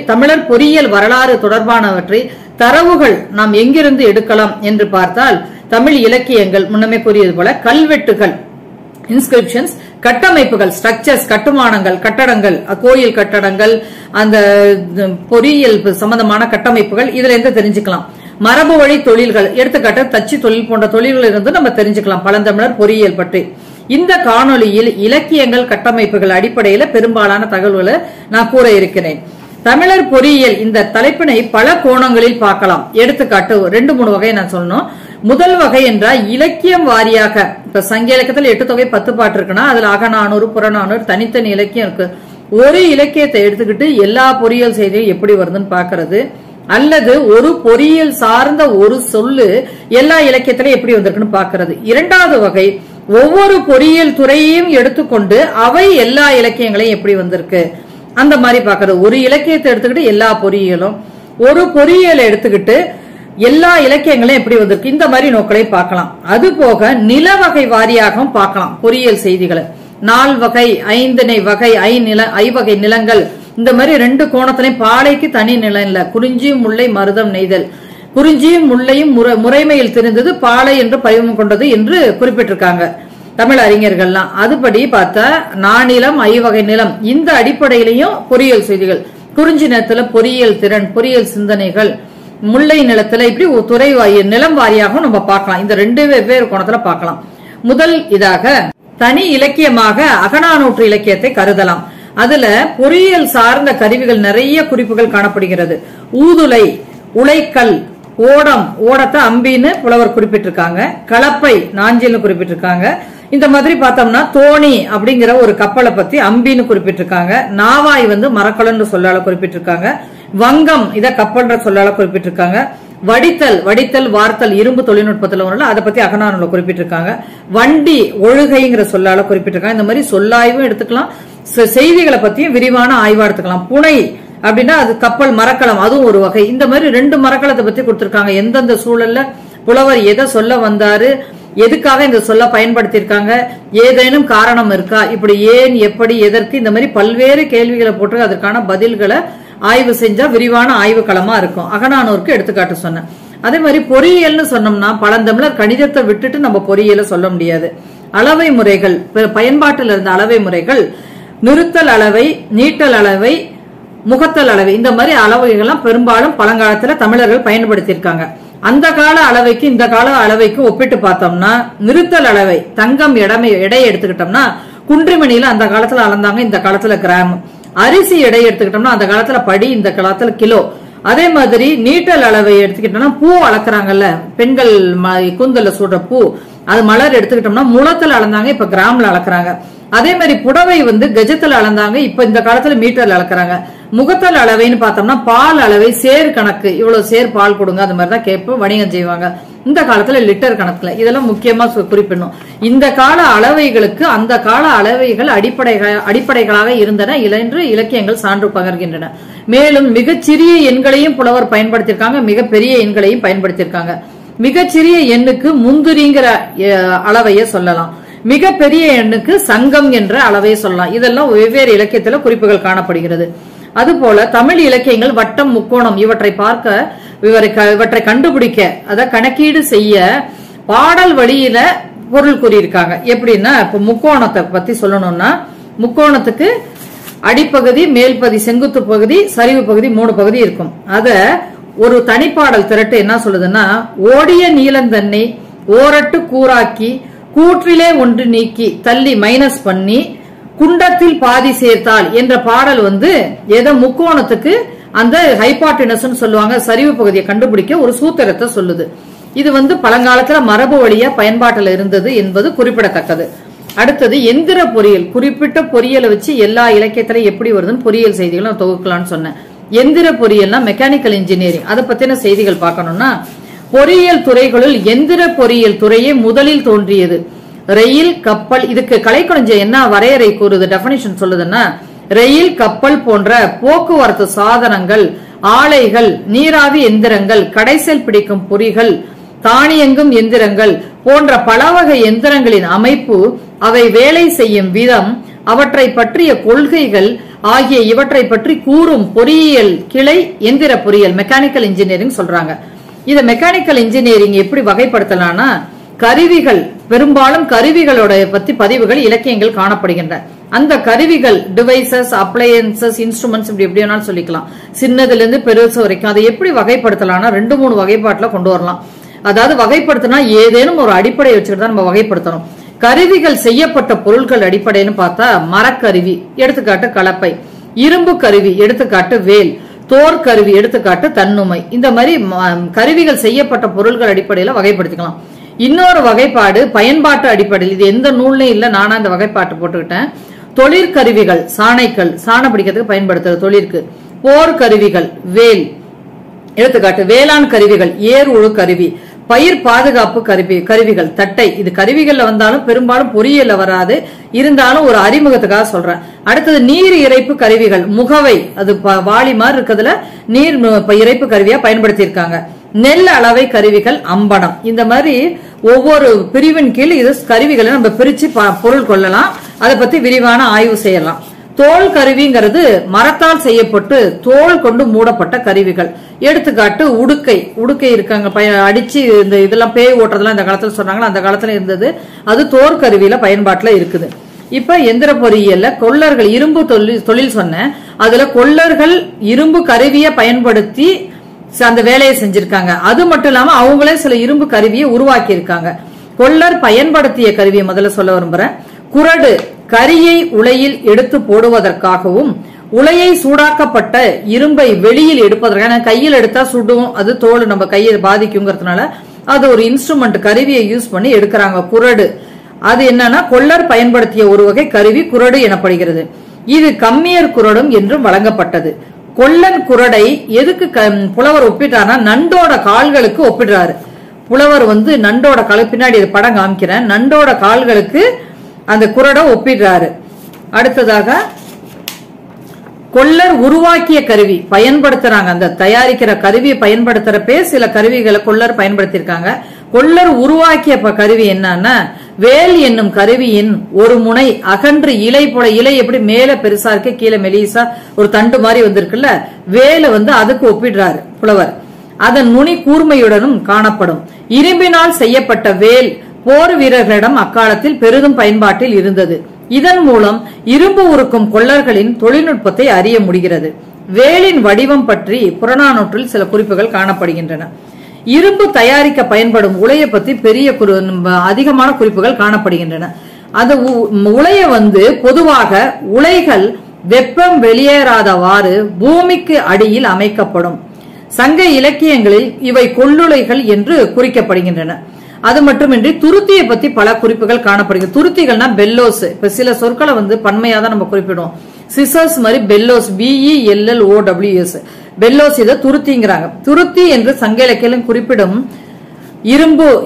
தமிழர் பொறியியல் வரலாறு தொடர்பானவற்றை தரவுகள் நாம் எங்கிருந்து எடுக்கலாம் என்று பார்த்தால் தமிழ் இலக்கியங்கள், முன்னமே கூறியது போல கல்வெட்டுகள், இன்ஸ்கிரிப்ஷன்ஸ், கட்டமைப்புகள், ஸ்ட்ரக்சர்ஸ், கட்டுமானங்கள், கட்டடங்கள், கோயில் கட்டடங்கள், அந்த பொறியியல் சம்பந்தமான கட்டமைப்புகள், இதுல இருந்து தெரிஞ்சுக்கலாம். மரபு வழி தொழில்கள், எடுத்துக்காட்டு தச்சு தொழில் போன்ற தொழில்கள் இருந்து நம்ம தெரிஞ்சுக்கலாம் பழந்தமிழர் பொறியியல் பற்றி. இந்த காணொலியில் இலக்கியங்கள், கட்டமைப்புகள் அடிப்படையில பெரும்பாலான தகவல்களை நான் கூற இருக்கிறேன். தமிழர் பொறியியல் இந்த தலைப்பினை பல கோணங்களில் பார்க்கலாம். எடுத்துக்காட்டு 2-3 வகை நான் சொன்னோம். முதல் வகை என்றால் இலக்கியம் வாரியாக. இப்ப சங்க இலக்கியத்தில் 8 தொகை 10 பாட்டு இருக்குன்னா அதுல அகநானூறு, புறநானூறு, தனித்தனி இலக்கியம் இருக்கு. ஒரு இலக்கியத்தை எடுத்துக்கிட்டு எல்லா பொறியியல் செய்தியும் எப்படி வருதுன்னு பாக்குறது, அல்லது ஒரு பொறியியல் சார்ந்த ஒரு சொல்லு எல்லா இலக்கியத்திலும் எப்படி வந்திருக்குன்னு பாக்குறது. இரண்டாவது வகை ஒவ்வொரு பொறியியல் துறையையும் எடுத்துக்கொண்டு அவை எல்லா இலக்கியங்களையும் எப்படி வந்திருக்கு அந்த மாதிரி பாக்குறது. ஒரு இலக்கியத்தை எடுத்துக்கிட்டு எல்லா பொறியியலும், ஒரு பொறியியலை எடுத்துக்கிட்டு எல்லா இலக்கியங்களும் எப்படி வந்திருக்கு, இந்த மாதிரி நோக்களை பார்க்கலாம். அது போக நில வகை வாரியாகவும் பார்க்கலாம் பொறியியல் செய்திகளை. 4 வகை, 5 வகை, ஐவகை நிலங்கள், இந்த மாதிரி 2 கோணத்திலையும். பாலைக்கு தனி நிலம் இல்ல, குறிஞ்சியும் முல்லை மருதம் நெய்தல், குறிஞ்சியும் முல்லையும் முறைமையில் தெரிந்தது பாலை என்று பதிவு கொண்டது என்று குறிப்பிட்டிருக்காங்க தமிழ் அறிஞர்கள்லாம். அதுபடி பார்த்தா நானிலம், ஐவகை நிலம், இந்த அடிப்படையிலையும் பொறியியல் செய்திகள். குறிஞ்சி நிலத்துல பொறியியல் திறன், பொறியியல் சிந்தனைகள், முல்லை நிலத்துல இப்படி துறை நிலம் வாரியாகவும் நம்ம பார்க்கலாம். இந்த 2 வெவ்வேறு கோணத்துல பார்க்கலாம். முதல் இதாக தனி இலக்கியமாக அகநானூற்று இலக்கியத்தை கருதலாம். அதுல பொறியியல் சார்ந்த கருவிகள் நிறைய குறிப்புகள் காணப்படுகிறது. ஊதுலை, உலைக்கல், ஓடம், ஓடத்தை அம்பின்னு புலவர் குறிப்பிட்டிருக்காங்க. கலப்பை நாஞ்சில்னு குறிப்பிட்டிருக்காங்க. இந்த மாதிரி பார்த்தோம்னா தோணி அப்படிங்கிற ஒரு கப்பலை பத்தி அம்பின்னு குறிப்பிட்டிருக்காங்க. நாவாய் மரக்கலன்னு சொல்லால குறிப்பிட்டிருக்காங்க. வங்கம் இத கப்பல்ன்ற சொல்லால குறிப்பிட்டிருக்காங்க. வடித்தல் வார்த்தல் இரும்பு தொழில்நுட்பத்துல வரல, அதை பத்தி அகநானூறுல குறிப்பிட்டிருக்காங்க. வண்டி ஒழுகைங்கிற சொல்லால குறிப்பிட்டிருக்காங்க. இந்த மாதிரி சொல்லாய்வும் எடுத்துக்கலாம், செய்திகளை பத்தியும் விரிவான ஆய்வா எடுத்துக்கலாம். புனை அப்படின்னா அது கப்பல், மரக்கலம் அதுவும் ஒரு வகை. இந்த மாதிரி 2 மரக்கலத்தை பத்தி கொடுத்திருக்காங்க. எந்தெந்த சூழல்ல புலவர் எதை சொல்ல வந்தாரு, எதுக்காக இந்த சொல்ல பயன்படுத்தியிருக்காங்க, ஏதேனும் காரணம் இருக்கா, இப்படி ஏன், எப்படி, எதற்கு, இந்த மாதிரி பல்வேறு கேள்விகளை போட்டு அதற்கான பதில்களை ஆய்வு செஞ்சா விரிவான ஆய்வு களமா இருக்கும். அகநானூருக்கு எடுத்துக்காட்டு சொன்னேன். அதே மாதிரி பொறியியல்னு சொன்னோம்னா பழந்தமிழர் கணிதத்தை விட்டுட்டு நம்ம பொறியியல சொல்ல முடியாது. அளவை முறைகள், பயன்பாட்டில் இருந்த அளவை முறைகள், நிறுத்தல் அளவை, நீட்டல் அளவை, முகத்தல் அளவை, இந்த மாதிரி அளவைகள்லாம் பெரும்பாலும் பழங்காலத்துல தமிழர்கள் பயன்படுத்தியிருக்காங்க. அந்த கால அளவைக்கு இந்த கால அளவைக்கு ஒப்பிட்டு பார்த்தோம்னா நிறுத்தல் அளவை, தங்கம் எடையை எடுத்துக்கிட்டோம்னா குன்றிமணியில அந்த காலத்துல அளந்தாங்க, இந்த காலத்துல கிராம். அரிசி எடை எடுத்துக்கிட்டோம்னா அந்த காலத்துல படி, இந்த காலத்துல கிலோ. அதே மாதிரி நீட்டல் அளவை எடுத்துக்கிட்டோம்னா பூ அளக்குறாங்கல்ல, பெண்கள் கூந்தல்ல சூடுற பூ, அது மலர் எடுத்துக்கிட்டோம்னா முழத்துல அளந்தாங்க, இப்ப கிராம்ல அளக்குறாங்க. அதே மாதிரி புடவை கஜத்துல அளந்தாங்க, இப்ப இந்த காலத்துல மீட்டர்ல அளக்குறாங்க. முகத்தல் அளவைன்னு பார்த்தோம்னா பால் அளவை, சேர் கணக்கு, இவ்வளவு சேர் பால் கொடுங்க, அது மாதிரிதான் கேட்போம், வணிகம் செய்வாங்க. இந்த காலத்துல லிட்டர் கணக்குல. இதெல்லாம் முக்கியமா குறிப்பிடணும். இந்த கால அளவைகளுக்கு அந்த கால அளவைகள் அடிப்படைகளாக இருந்தன என்று இலக்கியங்கள் சான்று பகர்கின்றன. மேலும் மிகச்சிறிய எண்களையும் புலவர் பயன்படுத்தியிருக்காங்க, மிகப்பெரிய எண்களையும் பயன்படுத்தியிருக்காங்க. மிகச்சிறிய எண்ணுக்கு முந்துரிங்கிற அளவைய சொல்லலாம், மிகப்பெரிய எண்ணுக்கு சங்கம் என்ற அளவையை சொல்லலாம். இதெல்லாம் வெவ்வேறு இலக்கியத்துல குறிப்புகள் காணப்படுகிறது. அதுபோல தமிழ் இலக்கியங்கள் வட்டம், முக்கோணம் இவற்றை பார்க்க, இவற்றை கண்டுபிடிக்க, அத கணக்கீடு செய்ய பாடல் வழியில பொருள் கூறியிருக்காங்க. எப்படின்னா இப்ப முக்கோணத்தை பத்தி சொல்லணும்னா, முக்கோணத்துக்கு அடிப்பகுதி, மேல் பகுதி, செங்குத்து பகுதி, சரிவு பகுதி, 3 பகுதி இருக்கும். அத ஒரு தனிப்பாடல் திரட்டு என்ன சொல்லுதுன்னா, ஓடிய நீலந்தன்னை ஓரட்டு கூறாக்கி கூற்றிலே ஒன்று நீக்கி தள்ளி மைனஸ் பண்ணி குண்டத்தில் பாதி சேர்த்தால் என்ற பாடல் ஏதோ முக்கோணத்துக்கு அந்த ஹைபாட்டினஸ் சொல்லுவாங்க, சரிவு பகுதியை கண்டுபிடிக்க ஒரு சூத்திரத்தை சொல்லுது. இது பழங்காலத்துல மரபு வழியா பயன்பாட்டில் இருந்தது என்பது குறிப்பிடத்தக்கது. அடுத்தது எந்திர பொறியியல். குறிப்பிட்ட பொறியியலை வச்சு எல்லா இலக்கியத்திலும் எப்படி வருதுன்னு பொறியியல் செய்திகளும் தொகுக்கலாம்னு சொன்னேன். எந்திர பொறியியல்னா மெக்கானிக்கல் இன்ஜினியரிங், அதை பத்தின செய்திகள் பார்க்கணும்னா, பொறியியல் துறைகளுள் எந்திர பொறியியல் துறையே முதலில் தோன்றியது. ரயில், கப்பல், இதுக்கு கலைக்கொழிஞ்சம் என்ன வரையறை கூறுது, டெபினிஷன் சொல்லுதுன்னா, ரயில், கப்பல் போன்ற போக்குவரத்து சாதனங்கள், ஆலைகள், நீராவி எந்திரங்கள், கடைசல் பிடிக்கும் பொறிகள், தானியங்கும் எந்திரங்கள் போன்ற பல வகை எந்திரங்களின் அமைப்பு, அவை வேலை செய்யும் விதம், அவற்றை பற்றிய கொள்கைகள் ஆகிய இவற்றை பற்றி கூறும் பொறியியல் கிளை எந்திர பொறியியல், மெக்கானிக்கல் இன்ஜினியரிங் சொல்றாங்க. இத மெக்கானிக்கல் இன்ஜினியரிங் எப்படி வகைப்படுத்தலாம்னா, கருவிகள், பெரும்பாலும் கருவிகளோட பத்தி பதிவுகள் இலக்கியங்கள் காணப்படுகின்றன. அந்த கருவிகள், டிவைசஸ், அப்ளையன்சஸ், இன்ஸ்ட்ருமெண்ட்ஸ், இப்படி எப்படி வேணாலும் சொல்லிக்கலாம். சின்னதுல இருந்து பெருசு வரைக்கும் அதை எப்படி வகைப்படுத்தலாம்னா 2-3 வகைப்பாட்டுல கொண்டு வரலாம். அதாவது வகைப்படுத்தினா ஏதேனும் ஒரு அடிப்படையை வச்சுக்கிட்டு தான் நம்ம வகைப்படுத்தணும். கருவிகள் செய்யப்பட்ட பொருட்கள் அடிப்படைன்னு பார்த்தா, மரக்கருவி எடுத்துக்காட்டு கலப்பை, இரும்பு கருவி எடுத்துக்காட்டு வேல், தோர் கருவி எடுத்துக்காட்டு தன்னுமை. இந்த மாதிரி கருவிகள் செய்யப்பட்ட பொருட்கள் அடிப்படையில வகைப்படுத்திக்கலாம். இன்னொரு வகைப்பாடு பயன்பாட்டு அடிப்படையில், இது எந்த நூல்லையும் இல்ல, நானா இந்த வகைப்பாட்டு போட்டுக்கிட்டேன். தொழிற்கருவிகள், சாணைக்கல், சாணம் பிடிக்கிறதுக்கு பயன்படுத்துறது தொழிற்கு. போர் கருவிகள், வேல் எடுத்துக்காட்டு, வேளாண் கருவிகள், ஏர் உழு கருவி, பயிர் பாதுகாப்பு கருவிகள், தட்டை. இது கருவிகள்ல வந்தாலும் பெரும்பாலும் பொறியியல்ல வராது, இருந்தாலும் ஒரு அறிமுகத்துக்காக சொல்றேன். அடுத்தது நீர் இறைப்பு கருவிகள், முகவை, அது வாளி மாதிரி இருக்கிறதுல நீர் இறைப்பு கருவியா பயன்படுத்தி இருக்காங்க. நெல் அளவை கருவிகள், அம்படம். இந்த மாதிரி ஒவ்வொரு பிரிவின் கீழ் இது கருவிகளை நம்ம பிரிச்சு பொருள் கொள்ளலாம், அதை பத்தி விரிவான ஆய்வு செய்யலாம். தோல் கருவிங்கிறது மரத்தால் செய்யப்பட்டு தோல் கொண்டு மூடப்பட்ட கருவிகள். எடுத்துக்காட்டு உடுக்கை. உடுக்கை இருக்காங்க அடிச்சு இந்த இதெல்லாம் பேய் ஓட்டுறதுலாம் இந்த காலத்துல சொன்னாங்களா, அந்த காலத்துல இருந்தது. அது தோல் கருவியில பயன்பாட்டுல இருக்குது. இப்ப எந்திர பொறியியல்ல கொள்ளர்கள், இரும்பு தொழில் சொன்ன, அதுல கொள்ளர்கள் இரும்பு கருவியை பயன்படுத்தி அந்த வேலையை செஞ்சிருக்காங்க. அது மட்டும் இல்லாம அவங்களே சில இரும்பு கருவியை உருவாக்கி இருக்காங்க. கொள்ளர் பயன்படுத்திய கருவியை முதல்ல சொல்ல விரும்புறேன். குறடு, கரியை உலையில் எடுத்து போடுவதற்காகவும், உலையை சூடாக்கப்பட்ட இரும்பை வெளியில் எடுப்பதற்காக, கையில் எடுத்தா சுடும், அது தோல் நம்ம கையை பாதிக்குங்கிறதுனால அது ஒரு இன்ஸ்ட்ருமெண்ட் கருவியை யூஸ் பண்ணி எடுக்கிறாங்க. குறடு அது என்னன்னா கொள்ளர் பயன்படுத்திய ஒரு வகை கருவி குறடு எனப்படுகிறது. இது கம்மியர் குறடும் என்றும் வழங்கப்பட்டது. கொல்லன் குறடை எதுக்கு புலவர் ஒப்பிட்டார்னா, நண்டோட கால்களுக்கு ஒப்பிடுறாரு. புலவர் நண்டோட கால், பின்னாடி படம் காமிக்கிறேன், நண்டோட கால்களுக்கு அந்த குறடை ஒப்பிடுறாரு. அடுத்ததாக கொள்ளர் உருவாக்கிய கருவி பயன்படுத்துறாங்க. அந்த தயாரிக்கிற கருவியை பயன்படுத்துறப்பே சில கருவிகளை கொள்ளர் பயன்படுத்திருக்காங்க. கொள்ளர் உருவாக்கிய கருவி என்னன்னா, வேல் என்னும் கருவியின் ஒரு முனை அகன்று இலை போல, இலை எப்படி மேல பெருசா இருக்கு, கீழே மெலிசா ஒரு தண்டு மாதிரி வந்திருக்குல்ல, வேலை அதுக்கு ஒப்பிடுறாரு புலவர். அதன் நுனி கூர்மையுடனும் காணப்படும். இரும்பினால் செய்யப்பட்ட வேல் போர் வீரர்களிடம் அக்காலத்தில் பெரிதும் பயன்பாட்டில் இருந்தது. இதன் மூலம் இரும்பு உருக்கும் கொள்ளர்களின் தொழில்நுட்பத்தை அறிய முடிகிறது. வேலின் வடிவம் பற்றி புறநானூற்றில் சில குறிப்புகள் காணப்படுகின்றன. இரும்பு தயாரிக்க பயன்படும் உலையை பற்றி அதிகமான குறிப்புகள் காணப்படுகின்றன. அந்த உலைய பொதுவாக உலைகள் வெப்பம் வெளியேறாதவாறு பூமிக்கு அடியில் அமைக்கப்படும். சங்க இலக்கியங்களில் இவை கொள்ளுலைகள் என்று குறிக்கப்படுகின்றன. அது மட்டுமின்றி துருத்தியை பத்தி பல குறிப்புகள் காணப்படுகிறது. துருத்திகள்னா பெல்லோஸ். இப்ப சில சொற்களை பன்மையா தான் நம்ம குறிப்பிடுவோம். சிசர்ஸ் மாதிரி பெல்லோஸ், BELLOWS, பெல்லோஸ் இதை துருத்திங்கிறாங்க. துருத்தி என்று சங்க இலக்கியம் குறிப்பிடும்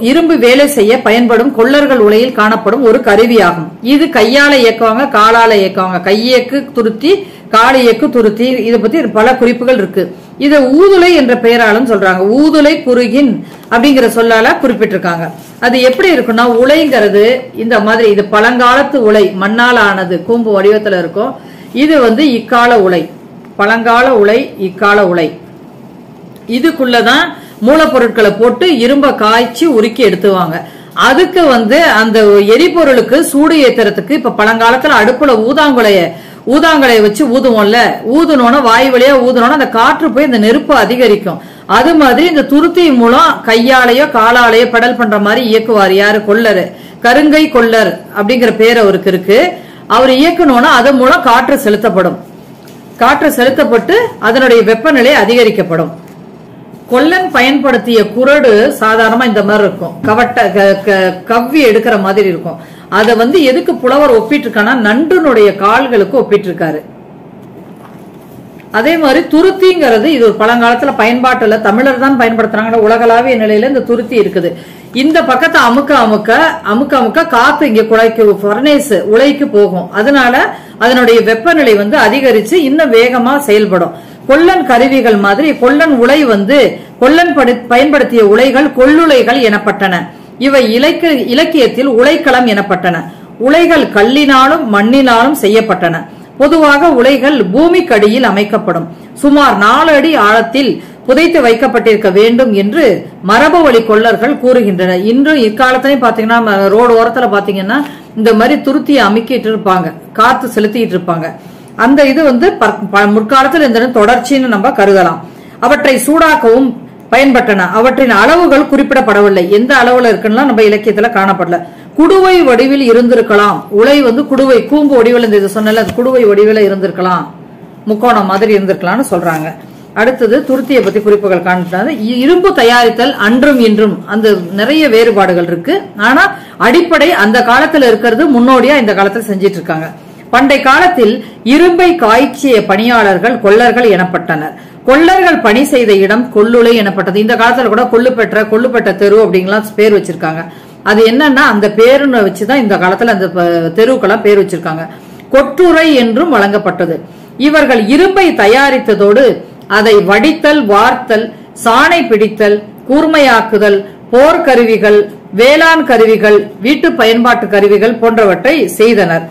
இரும்பு வேலை செய்ய பயன்படும் கொள்ளர்கள் உலையில் காணப்படும் ஒரு கருவியாகும். இது கையால இயக்குவாங்க, காலால இயக்குவாங்க. கையேக்கு துருத்தி, காலியேக்கு துருத்தி. இதை பத்தி பல குறிப்புகள் இருக்கு. இதை ஊதுலை என்ற பெயராலும் சொல்றாங்க. ஊதுலை குறுகின் அப்படிங்கிற சொல்லால குறிப்பிட்டிருக்காங்க. அது எப்படி இருக்குன்னா, உலைங்கிறது இந்த மாதிரி, இது பழங்காலத்து உலை, மண்ணால் ஆனது, கூம்பு வடிவத்துல இருக்கும். இது இக்கால உலை, பழங்கால உலை, இக்கால உலை. இதுக்குள்ளதான் மூலப்பொருட்களை போட்டு இரும்ப காய்ச்சி உருக்கி எடுத்துவாங்க. அதுக்கு அந்த எரிபொருளுக்கு சூடு ஏத்துறதுக்கு இப்ப பழங்காலத்துல அடுப்புல ஊதாங்கலைய வச்சு ஊதுவோம்ல, ஊதுனோன்னா வாய் வழியா ஊதுனோன்னா அந்த காற்று போய் அந்த நெருப்பு அதிகரிக்கும். அது மாதிரி இந்த துருத்தி மூலம் கையாலேயோ காலாலேயோ பெடல் பண்ற மாதிரி இயக்குவார். யாரு? கொள்ளரு. கருங்கை கொள்ளர் அப்படிங்கிற பேர் அவருக்கு இருக்கு. அவர் இயக்கணும்னா அதன் மூலம் காற்று செலுத்தப்படும். காற்று செலுத்தப்பட்டு அதனுடைய வெப்பநிலை அதிகரிக்கப்படும். கொல்லன் பயன்படுத்திய குரடு சாதாரணமா இந்த மாதிரி இருக்கும், கவ்வி எடுக்கிற மாதிரி இருக்கும். அத எதுக்கு புலவர் ஒப்பிட்டு இருக்கானா, நன்றுனுடைய கால்களுக்கு ஒப்பிட்டு இருக்காரு. அதே மாதிரி துருத்திங்கிறது இது ஒரு பழங்காலத்துல பயன்பாட்டுல தமிழர் தான் பயன்படுத்துறாங்க. உலகளாவிய நிலையில இந்த துருத்தி இருக்குது. இந்த பக்கத்தை அமுக்க காத்து இங்க ஃபர்னேஸ் உலைக்கு போகும். அதனால அதனுடைய வெப்பநிலை அதிகரிச்சு இன்னும் வேகமா செயல்படும். கொல்லன் கருவிகள் மாதிரி கொல்லன் உலை கொல்லன் பயன்படுத்திய உலைகள் கொள்ளுலைகள் எனப்பட்டன. இவை இலக்கியத்தில் உலைக்களம் எனப்பட்டன. உலைகள் கல்லினாலும் மண்ணினாலும் செய்யப்பட்டன. பொதுவாக உலைகள் பூமிக்கடியில் அமைக்கப்படும். சுமார் 4 அடி ஆழத்தில் புதைத்து வைக்கப்பட்டிருக்க வேண்டும் என்று மரபு வழி கொள்ளர்கள் கூறுகின்றனர். இன்றும் இக்காலத்திலையும் பாத்தீங்கன்னா ரோடு ஓரத்துல பாத்தீங்கன்னா இந்த மாதிரி துருத்தியை அமுக்கிட்டு இருப்பாங்க, காத்து செலுத்திட்டு இருப்பாங்க. அந்த இது முற்காலத்தில் இந்த தொடர்ச்சின்னு நம்ம கருதலாம். அவற்றை சூடாக்கவும் பயன்பட்டன. அவற்றின் அளவுகள் குறிப்பிடப்படவில்லை. எந்த அளவுல இருக்குன்னா நம்ம இலக்கியத்துல காணப்படல. குடுவை வடிவில் இருந்திருக்கலாம். உலை குடுவை கூம்பு வடிவில் இந்த சொன்னல குடுவை வடிவில் இருந்திருக்கலாம், முக்கோணம் மாதிரி இருந்திருக்கலாம்னு சொல்றாங்க. அடுத்தது துருத்தியை பத்தி குறிப்புகள் காண்பித்தாங்க. இரும்பு தயாரித்தல் அன்றும் இன்றும் அந்த நிறைய வேறுபாடுகள் இருக்கு. ஆனா அடிப்படை அந்த காலத்துல இருக்கிறது முன்னோடியா இந்த காலத்துல செஞ்சிட்டு இருக்காங்க. பண்டை காலத்தில் இரும்பை காய்ச்சிய பணியாளர்கள் கொள்ளர்கள் எனப்பட்டனர். கொள்ளர்கள் பணி செய்த இடம் கொள்ளுலை எனப்பட்டது. இந்த காலத்துல கூட கொள்ளுப்பெற்ற தெரு அப்படிங்கலாம் பேர் வச்சிருக்காங்க. அது என்னன்னா அந்த பேருன்னு வச்சுதான் இந்த காலத்துல அந்த தெருவுக்கெல்லாம் பேர் வச்சிருக்காங்க. கொட்டுரை என்றும் வழங்கப்பட்டது. இவர்கள் இரும்பை தயாரித்ததோடு அதை வடித்தல், வார்த்தல், சாணை பிடித்தல், கூர்மையாக்குதல், போர்க்கருவிகள், வேளாண் கருவிகள், வீட்டு பயன்பாட்டு கருவிகள் போன்றவற்றை செய்தனர்.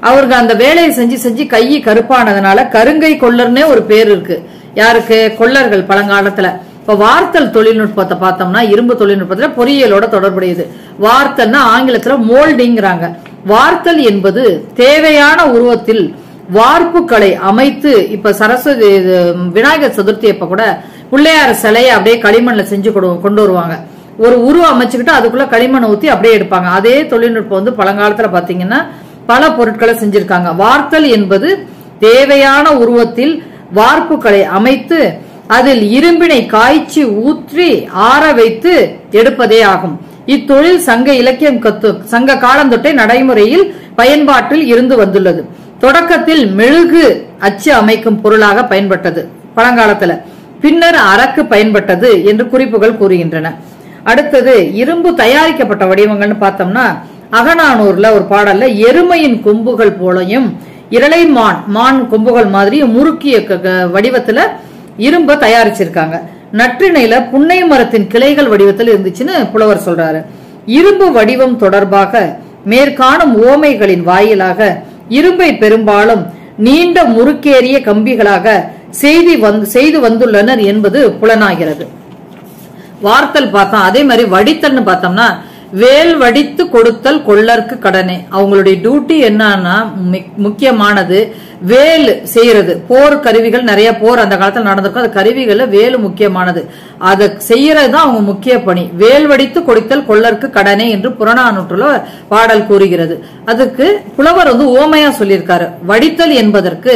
அவர்கள் அந்த வேலையை செஞ்சு கை கருப்பானதுனால கருங்கை கொள்ளர்னே ஒரு பேர் இருக்கு. யாருக்கு? கொள்ளர்கள் பழங்காலத்துல. இப்ப வார்த்தல் தொழில்நுட்பத்தை பார்த்தோம்னா இரும்பு தொழில்நுட்பத்துல பொறியியலோட தொடர்புடையது. வார்த்தல்னா ஆங்கிலத்துல மோல்டிங்கிறாங்க. வார்த்தல் என்பது தேவையான உருவத்தில் வார்ப்புகளை அமைத்து, இப்ப சரஸ்வதி விநாயகர் சதுர்த்தி அப்ப கூட பிள்ளையார் சிலையை அப்படியே களிமண்ல செஞ்சு கொண்டு வருவாங்க. ஒரு உருவம் அமைச்சுக்கிட்டு அதுக்குள்ள களிமண் ஊத்தி அப்படியே எடுப்பாங்க. அதே தொழில்நுட்பம் பழங்காலத்துல பாத்தீங்கன்னா பல பொருட்களை செஞ்சிருக்காங்க. வார்த்தல் என்பது தேவையான உருவத்தில் வார்ப்புகளை அமைத்து அதில் இரும்பினை காய்ச்சி ஊற்றி ஆற வைத்து எடுப்பதே ஆகும். இத்தொழில் சங்க இலக்கியம் சங்க காலந்தொட்டே நடைமுறையில் பயன்பாட்டில் இருந்து வந்துள்ளது. தொடக்கத்தில் மெழுகு அச்சு அமைக்கும் பொருளாக பயன்பட்டது பழங்காலத்துல. பின்னர் அரக்கு பயன்பட்டது என்று குறிப்புகள் கூறுகின்றன. அடுத்தது இரும்பு தயாரிக்கப்பட்ட வடிவங்கள்னு பார்த்தோம்னா அகநானூர்ல ஒரு பாடல்ல எருமையின் கொம்புகள் போலையும் இரளை மான் கொம்புகள் மாதிரி முறுக்கிய வடிவத்துல இரும்ப தயாரிச்சிருக்காங்க. நற்றிணையில புன்னை மரத்தின் கிளைகள் வடிவத்தில் இருந்துச்சுன்னு புலவர் சொல்றாரு. இரும்பு வடிவம் தொடர்பாக மேற்காணும் ஓமைகளின் வாயிலாக இரும்பை பெரும்பாலும் நீண்ட முறுக்கேறிய கம்பிகளாக செய்து வந்துள்ளனர் என்பது புலனாகிறது. வார்த்தல் பார்த்தோம். அதே மாதிரி வடித்தல்னு பார்த்தோம்னா வேல் வடித்து கொடுத்தல் கொள்ளற்கு கடனே. அவங்களுடைய டியூட்டி என்னன்னா முக்கியமானது வேல் செய்யறது. போர் கருவிகள் நிறைய போர் அந்த காலத்துல நடந்திருக்கும். அந்த கருவிகள்ல வேலு முக்கியமானது. அதை செய்யறதுதான் அவங்க முக்கிய பணி. வேல் வடித்து கொடுத்தல் கொள்ளற்கு கடனே என்று புறநானூற்றுல பாடல் கூறுகிறது. அதுக்கு புலவர் ஓமையா சொல்லியிருக்காரு. வடித்தல் என்பதற்கு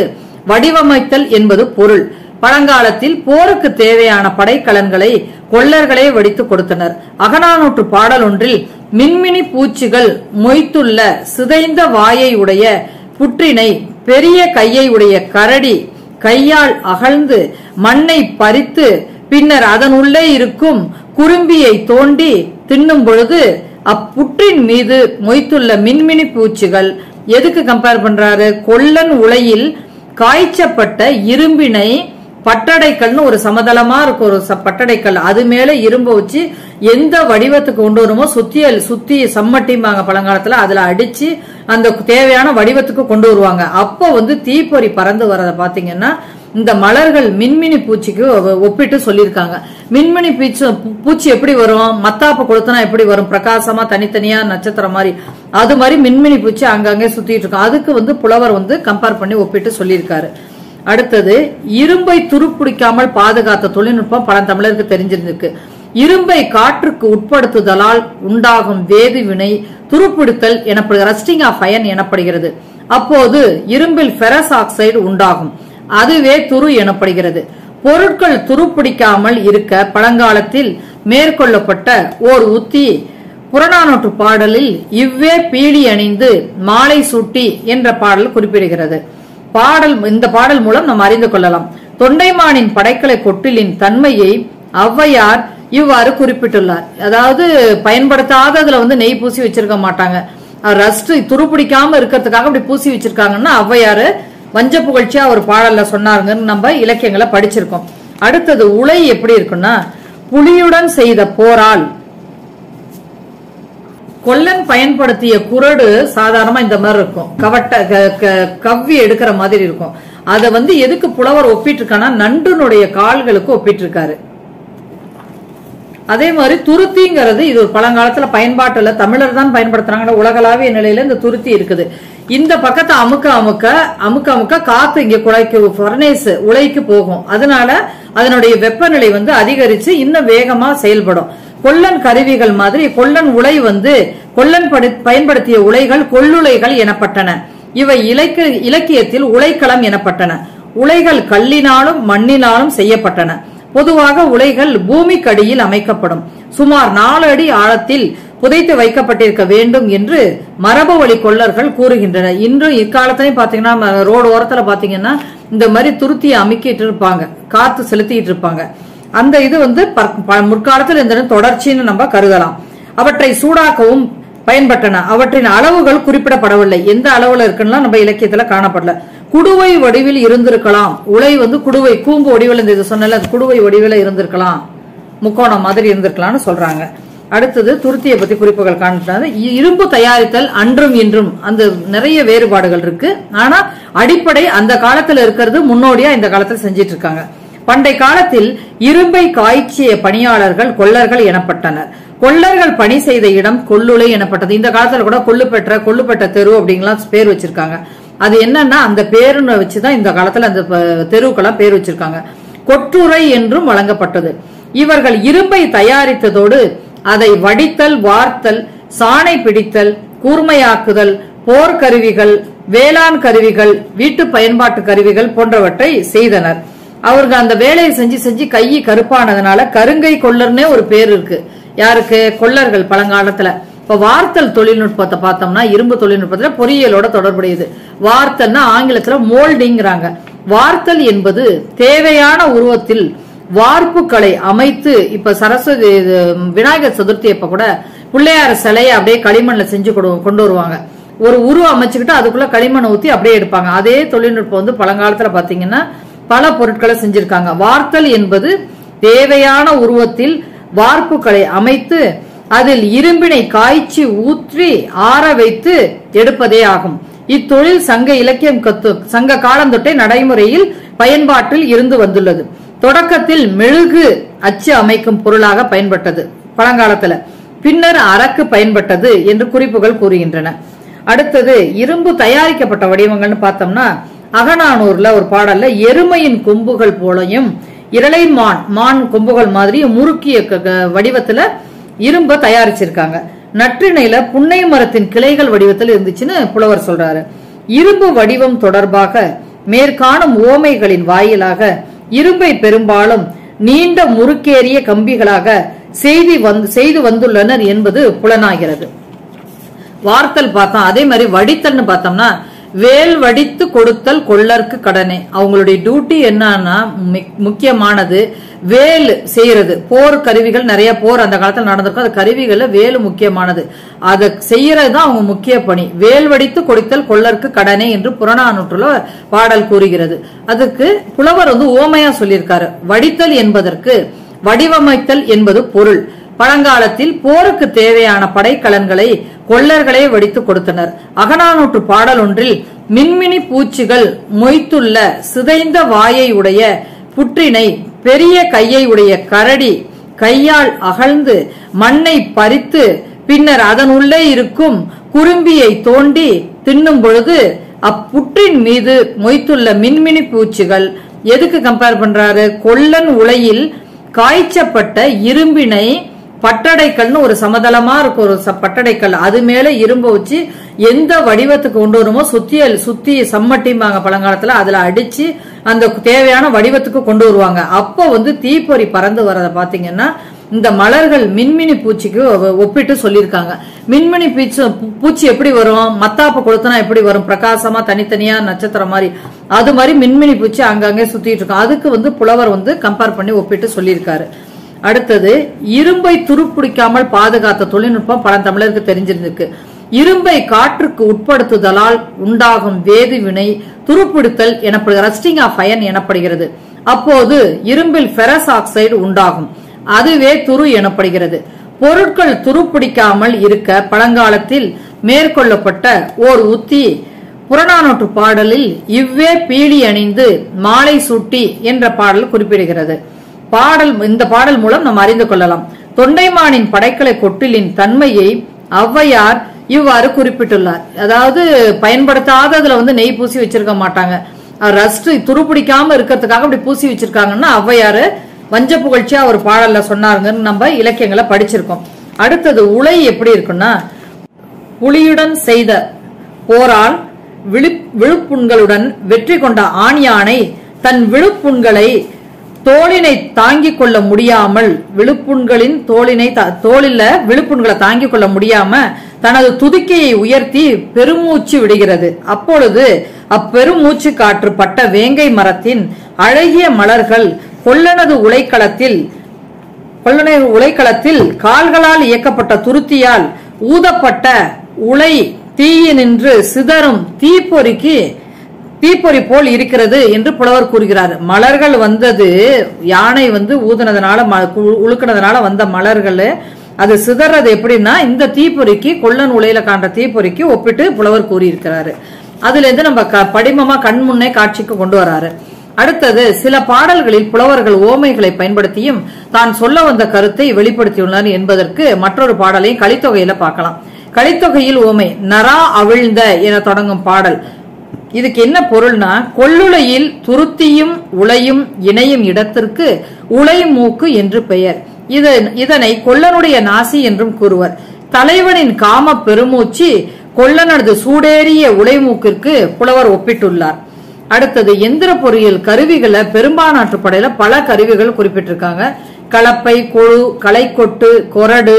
வடிவமைத்தல் என்பது பொருள். பழங்காலத்தில் போருக்கு தேவையான படைக்கலன்களை கொள்ளர்களே வடித்து கொடுத்தனர். அகநானூற்று பாடல் ஒன்றில் மின்மினி பூச்சிகள் மொய்த்துள்ள சிதைந்த வாயை உடைய புற்றினை பெரிய கையை உடைய கரடி கையால் அகழ்ந்து மண்ணை பறித்து பின்னர் அதன் உள்ளே இருக்கும் குறும்பியை தோண்டி தின்னும் பொழுது அப்புற்றின் மீது மொய்த்துள்ள மின்மினி பூச்சிகள் எதுக்கு கம்பேர் பண்றாரு? கொல்லன் உலையில் காய்ச்சப்பட்ட இரும்பினை பட்டடைக்கல்னு ஒரு சமதளமா இருக்கும் ஒரு பட்டடைக்கல், அது மேல இரும்ப வச்சு எந்த வடிவத்துக்கு கொண்டு வருமோ சுத்தி சம்மட்டிம்பாங்க பழங்காலத்துல, அதுல அடிச்சு அந்த தேவையான வடிவத்துக்கு கொண்டு வருவாங்க. அப்ப தீப்பொறி பறந்து வரத பாத்தீங்கன்னா இந்த மலர்கள் மின்மினி பூச்சிக்கு ஒப்பிட்டு சொல்லியிருக்காங்க. மின்மினி பூச்சி எப்படி வரும்? மத்தாப்பு கொளுத்தனா எப்படி வரும்? பிரகாசமா தனித்தனியா நட்சத்திரம் மாதிரி. அது மாதிரி மின்மினி பூச்சி அங்கங்கே சுத்திட்டு இருக்கும். அதுக்கு புலவர் கம்பேர் பண்ணி ஒப்பிட்டு சொல்லியிருக்காரு. அடுத்தது இரும்பை துருப்பிடிக்காமல் பாதுகாத்த தொழில்நுட்பம் பழந்தமிழருக்கு தெரிஞ்சிருக்கு. இரும்பை காற்றுக்கு உட்படுத்துதலால் உண்டாகும் வேதி வினை துருப்பிடித்தல் எனப்படுகிறது. ரஸ்டிங் ஆஃப் அயன் எனப்படுகிறது. அப்போது இரும்பில் ஃபெரஸ் ஆக்சைடு உண்டாகும். அதுவே துரு எனப்படுகிறது. பொருட்கள் துருப்பிடிக்காமல் இருக்க பழங்காலத்தில் மேற்கொள்ளப்பட்ட ஓர் உத்தி புறநானூற்று பாடலில் இவ்வே பீலி அணிந்து மாலை சூட்டி என்ற பாடல் குறிப்பிடுகிறது. இந்த பாடல் மூலம் நாம் அறிந்து கொள்ளலாம். தொண்டைமானின் படைக்கலை கொட்டிலின் தன்மையை ஔவையார் இவ்வாறு குறிப்பிட்டுள்ளார். அதாவது பயன்படுத்தாததுல நெய் பூசி வச்சிருக்க மாட்டாங்க. ரஸ்ட் துருப்பிடிக்காம இருக்கிறதுக்காக அப்படி பூசி வச்சிருக்காங்கன்னா ஔவையாரு வஞ்ச புகழ்ச்சியா ஒரு பாடல்ல சொன்னாருங்கன்னு நம்ம இலக்கியங்களை படிச்சிருக்கோம். அடுத்தது உலை எப்படி இருக்குன்னா புலியுடன் செய்த போரால் கொல்லன் பயன்படுத்திய குரடு சாதாரணமா இந்த மாதிரி இருக்கும். கவ்வி எடுக்கிற மாதிரி இருக்கும். அத எதுக்கு புலவர் ஒப்பிட்டு இருக்கானா நன்றுனுடைய கால்களுக்கு ஒப்பிட்டு இருக்காரு. அதே மாதிரி துருத்திங்கிறது இது ஒரு பழங்காலத்துல பயன்பாட்டுல தமிழர் தான் பயன்படுத்துறாங்க. உலகளாவிய நிலையில இந்த துருத்தி இருக்குது. இந்த பக்கத்தை அமுக்க காத்து இங்க குழைக்கு ஃபர்னேஸ் உலைக்கு போகும். அதனால அதனுடைய வெப்பநிலை அதிகரிச்சு இன்னும் வேகமா செயல்படும். கொல்லன் கருவிகள் மாதிரி கொல்லன் உலை கொல்லன் பயன்படுத்திய உலைகள் கொள்ளுலைகள் எனப்பட்டன. இவை இலக்கியத்தில் உலைக்களம் எனப்பட்டன. உலைகள் கல்லினாலும் மண்ணினாலும் செய்யப்பட்டன. பொதுவாக உலைகள் பூமிக்கடியில் அமைக்கப்படும். சுமார் 4 அடி ஆழத்தில் புதைத்து வைக்கப்பட்டிருக்க வேண்டும் என்று மரபு வழி கொள்ளர்கள் கூறுகின்றனர். இன்றும் இக்காலத்திலையும் பாத்தீங்கன்னா ரோடு ஓரத்துல பாத்தீங்கன்னா இந்த மாதிரி துருத்தியை அமுக்கிட்டு இருப்பாங்க, காத்து செலுத்திட்டு இருப்பாங்க. அந்த இது முற்காலத்தில் இந்த தொடர்ச்சின்னு நம்ம கருதலாம். அவற்றை சூடாக்கவும் பயன்பட்டன. அவற்றின் அளவுகள் குறிப்பிடப்படவில்லை. எந்த அளவுல இருக்குன்னா நம்ம இலக்கியத்துல காணப்படல. குடுவை வடிவில் இருந்திருக்கலாம். உலை குடுவை கூம்பு வடிவில் இந்த சொன்னல குடுவை வடிவில் இருந்திருக்கலாம், முக்கோணம் மாதிரி இருந்திருக்கலாம்னு சொல்றாங்க. அடுத்தது துருத்தியை பத்தி குறிப்புகள் காண்பித்தாங்க. இரும்பு தயாரித்தல் அன்றும் இன்றும் அந்த நிறைய வேறுபாடுகள் இருக்கு. ஆனா அடிப்படை அந்த காலத்துல இருக்கிறது முன்னோடியா இந்த காலத்துல செஞ்சிட்டு இருக்காங்க. பண்டை காலத்தில் இரும்பை காய்ச்சிய பணியாளர்கள் கொள்ளர்கள் எனப்பட்டனர். கொள்ளர்கள் பணி செய்த இடம் கொள்ளுலை எனப்பட்டது. இந்த காலத்துல கூட கொள்ளுப்பெற்ற தெரு அப்படிங்கலாம் பேர் வச்சிருக்காங்க. அது என்னன்னா அந்த பேருன்னு வச்சுதான் இந்த காலத்துல அந்த தெருவுக்கெல்லாம் பேர் வச்சிருக்காங்க. கொற்றுரை என்றும் வழங்கப்பட்டது. இவர்கள் இரும்பை தயாரித்ததோடு அதை வடித்தல், வார்த்தல், சாணை பிடித்தல், கூர்மையாக்குதல், போர்க்கருவிகள், வேளாண் கருவிகள், வீட்டு பயன்பாட்டு கருவிகள் போன்றவற்றை செய்தனர். அவர்கள் அந்த வேலையை செஞ்சு கை கருப்பானதுனால கருங்கை கொள்ளர்னே ஒரு பேர் இருக்கு. யாருக்கு? கொள்ளர்கள் பழங்காலத்துல. இப்ப வார்த்தல் தொழில்நுட்பத்தை பார்த்தோம்னா இரும்பு தொழில்நுட்பத்துல பொறியியலோட தொடர்புடையது. வார்த்தல்னா ஆங்கிலத்துல மோல்டிங்கிறாங்க. வார்த்தல் என்பது தேவையான உருவத்தில் வார்ப்புகளை அமைத்து, இப்ப சரஸ்வதி விநாயகர் சதுர்த்தி அப்ப கூட பிள்ளையார சிலையை அப்படியே களிமண்ல செஞ்சு கொண்டு வருவாங்க. ஒரு உருவம் அமைச்சுக்கிட்டு அதுக்குள்ள களிமண் ஊத்தி அப்படியே எடுப்பாங்க. அதே தொழில்நுட்பம் பழங்காலத்துல பாத்தீங்கன்னா பல பொருட்களை செஞ்சிருக்காங்க. வார்த்தல் என்பது தேவையான உருவத்தில் வார்ப்புகளை அமைத்து அதில் இரும்பினை காய்ச்சி ஊற்றி ஆற வைத்து எடுப்பதே ஆகும். இத்தொழில் சங்க இலக்கியம் சங்க காலம் தொட்டே நடைமுறையில் பயன்பாட்டில் இருந்து வந்துள்ளது. தொடக்கத்தில் மெழுகு அச்சு அமைக்கும் பொருளாக பயன்பட்டது பழங்காலத்துல, பின்னர் அரக்கு பயன்பட்டது என்று குறிப்புகள் கூறுகின்றன. அடுத்தது இரும்பு தயாரிக்கப்பட்ட வடிவங்கள்னு பார்த்தோம்னா, அகநானூர்ல ஒரு பாடல்ல எருமையின் கொம்புகள் போலையும் இரளை மான் கொம்புகள் மாதிரி முறுக்கிய வடிவத்துல இரும்ப தயாரிச்சிருக்காங்க. நற்றிணையில புன்னை மரத்தின் கிளைகள் வடிவத்தில் இருந்துச்சுன்னு புலவர் சொல்றாரு. இரும்பு வடிவம் தொடர்பாக மேற்காணும் ஓமைகளின் வாயிலாக இரும்பை பெரும்பாலும் நீண்ட முறுக்கேறிய கம்பிகளாக செய்து வந்துள்ளனர் என்பது புலனாகிறது. வார்த்தல் பார்த்தோம். அதே மாதிரி வடித்தல்னு பார்த்தோம்னா, வேல் வடித்து கொடுத்தல் கொள்ளற்கு கடனே. அவங்களுடைய டியூட்டி என்னன்னா முக்கியமானது வேல் செய்யறது. போர் கருவிகள் நிறைய போர் அந்த காலத்துல நடந்திருக்கும். அந்த கருவிகள்ல வேலு முக்கியமானது. அதை செய்யறதுதான் அவங்க முக்கிய பணி. வேல் வடித்து கொடுத்தல் கொள்ளற்கு கடனே என்று புறநானூற்றுல பாடல் கூறுகிறது. அதுக்கு புலவர் ஓமையா சொல்லியிருக்காரு. வடித்தல் என்பதற்கு வடிவமைத்தல் என்பது பொருள். பழங்காலத்தில் போருக்கு தேவையான படைக்கலன்களை கொள்ளர்களே வடித்து கொடுத்தனர். அகநானூற்று பாடல் ஒன்றில் மின்மினி பூச்சிகள் மொய்த்துள்ள சிதைந்த வாயை உடைய புற்றினை பெரிய கையை உடைய கரடி கையால் அகழ்ந்து மண்ணை பறித்து பின்னர் அதன் உள்ளே இருக்கும் குறும்பியை தோண்டி தின்னும் பொழுது அப்புற்றின் மீது மொய்த்துள்ள மின்மினி பூச்சிகள் எதுக்கு கம்பேர் பண்றாரு? கொல்லன் உலையில் காய்ச்சப்பட்ட இரும்பினை பட்டடைக்கல்னு ஒரு சமதளமா இருக்கும் ஒரு பட்டடைக்கல், அது மேல இரும்ப வச்சு எந்த வடிவத்துக்கு கொண்டு வருமோ சுத்தி சம்மட்டிம்பாங்க பழங்காலத்துல, அதுல அடிச்சு அந்த தேவையான வடிவத்துக்கு கொண்டு வருவாங்க. அப்ப தீப்பொறி பறந்து வரத பாத்தீங்கன்னா இந்த மலர்கள் மின்மினி பூச்சிக்கு ஒப்பிட்டு சொல்லியிருக்காங்க. மின்மினி பூச்சி எப்படி வரும்? மத்தாப்பு கொளுத்தனா எப்படி வரும்? பிரகாசமா தனித்தனியா நட்சத்திரம் மாதிரி. அது மாதிரி மின்மினி பூச்சி அங்கங்கே சுத்திட்டு இருக்கும். அதுக்கு புலவர் கம்பேர் பண்ணி ஒப்பிட்டு சொல்லியிருக்காரு. அடுத்தது இரும்பை துருப்பிடிக்காமல் பாதுகாத்த தொழில்நுட்பம் பழந்தமிழருக்கு தெரிஞ்சிருக்கு. இரும்பை காற்றுக்கு உட்படுத்துதலால் உண்டாகும் வேதி வினை துருப்பிடித்தல் எனப்படுகிறது. ரஸ்டிங் ஆஃப் அயன் எனப்படுகிறது. அப்போது இரும்பில் ஃபெரஸ் ஆக்சைடு உண்டாகும். அதுவே துரு எனப்படுகிறது. பொருட்கள் துருப்பிடிக்காமல் இருக்க பழங்காலத்தில் மேற்கொள்ளப்பட்ட ஓர் உத்தி புறநானூற்று பாடலில் இவ்வே பீலி அணிந்து மாலை சூட்டி என்ற பாடல் குறிப்பிடுகிறது. இந்த பாடல் மூலம் நாம் அறிந்து கொள்ளலாம். தொண்டைமானின் படைக்கலை கொட்டிலின் தன்மையை ஔவையார் இவ்வாறு குறிப்பிட்டுள்ளார். அதாவது பயன்படுத்தாததுல நெய் பூசி வச்சிருக்க மாட்டாங்க. ரஸ்ட் துருப்பிடிக்காம இருக்கிறதுக்காக அப்படி பூசி வச்சிருக்காங்கன்னா ஔவையாரு வஞ்ச புகழ்ச்சியா ஒரு பாடல்ல சொன்னாருங்கன்னு நம்ம இலக்கியங்களை படிச்சிருக்கோம். அடுத்தது உலை எப்படி இருக்குன்னா, புலியுடன் செய்த போரால் விழுப்புண்களுடன் வெற்றி கொண்ட ஆண் யானை தன் விழுப்புண்களை தோளினை தாங்கிக் கொள்ள முடியாமல் விழுப்புண்களின் விழுப்புண்களை தாங்கிக் கொள்ள முடியாம தனது துதிக்கையை உயர்த்தி பெருமூச்சு விடுகிறது. அப்பொழுது அப்பெருமூச்சு காற்று பட்ட வேங்கை மரத்தின் அழகிய மலர்கள் கொல்லனது உலைக்களத்தில் கால்களால் இயக்கப்பட்ட துருத்தியால் ஊதப்பட்ட உலை தீயினின்று சிதறும் தீப்பொறி போல் இருக்கிறது என்று புலவர் கூறுகிறார். மலர்கள் வந்தது யானை ஊதுனதுனால உழுக்கினதுனால வந்த மலர்கள் அது சிதறது எப்படின்னா இந்த தீப்பொறிக்கு கொல்லன் உலையில காண்ற தீப்பொறிக்கு ஒப்பிட்டு புலவர் கூறியிருக்கிறாரு. அதுல இருந்து நம்ம படிமமா கண் முன்னே காட்சிக்கு கொண்டு வராரு. அடுத்தது சில பாடல்களில் புலவர்கள் ஓமைகளை பயன்படுத்தியும் தான் சொல்ல வந்த கருத்தை வெளிப்படுத்தியுள்ளனர் என்பதற்கு மற்றொரு பாடலையும் கலித்தொகையில பார்க்கலாம். கலித்தொகையில் ஓமை நரா அவிழ்ந்த என தொடங்கும் பாடல். இதுக்கு என்ன பொருள்னா, கொல்லுலையில் துருத்தியும் உலையும் இணையும் இடத்திற்கு உலை மூக்கு என்று பெயர். இதனை கொல்லனுடைய நாசி என்றும் கூறுவர். தலைவனின் காம பெருமூச்சு கொல்லனது சூடேறிய உலைமூக்கிற்கு புலவர் ஒப்பிட்டுள்ளார். அடுத்தது எந்திர பொறியியல் கருவிகளை பெரும்பானாற்று படையில பல கருவிகள் குறிப்பிட்டிருக்காங்க. கலப்பை, கொழு, களைக்கொட்டு, கொரடு,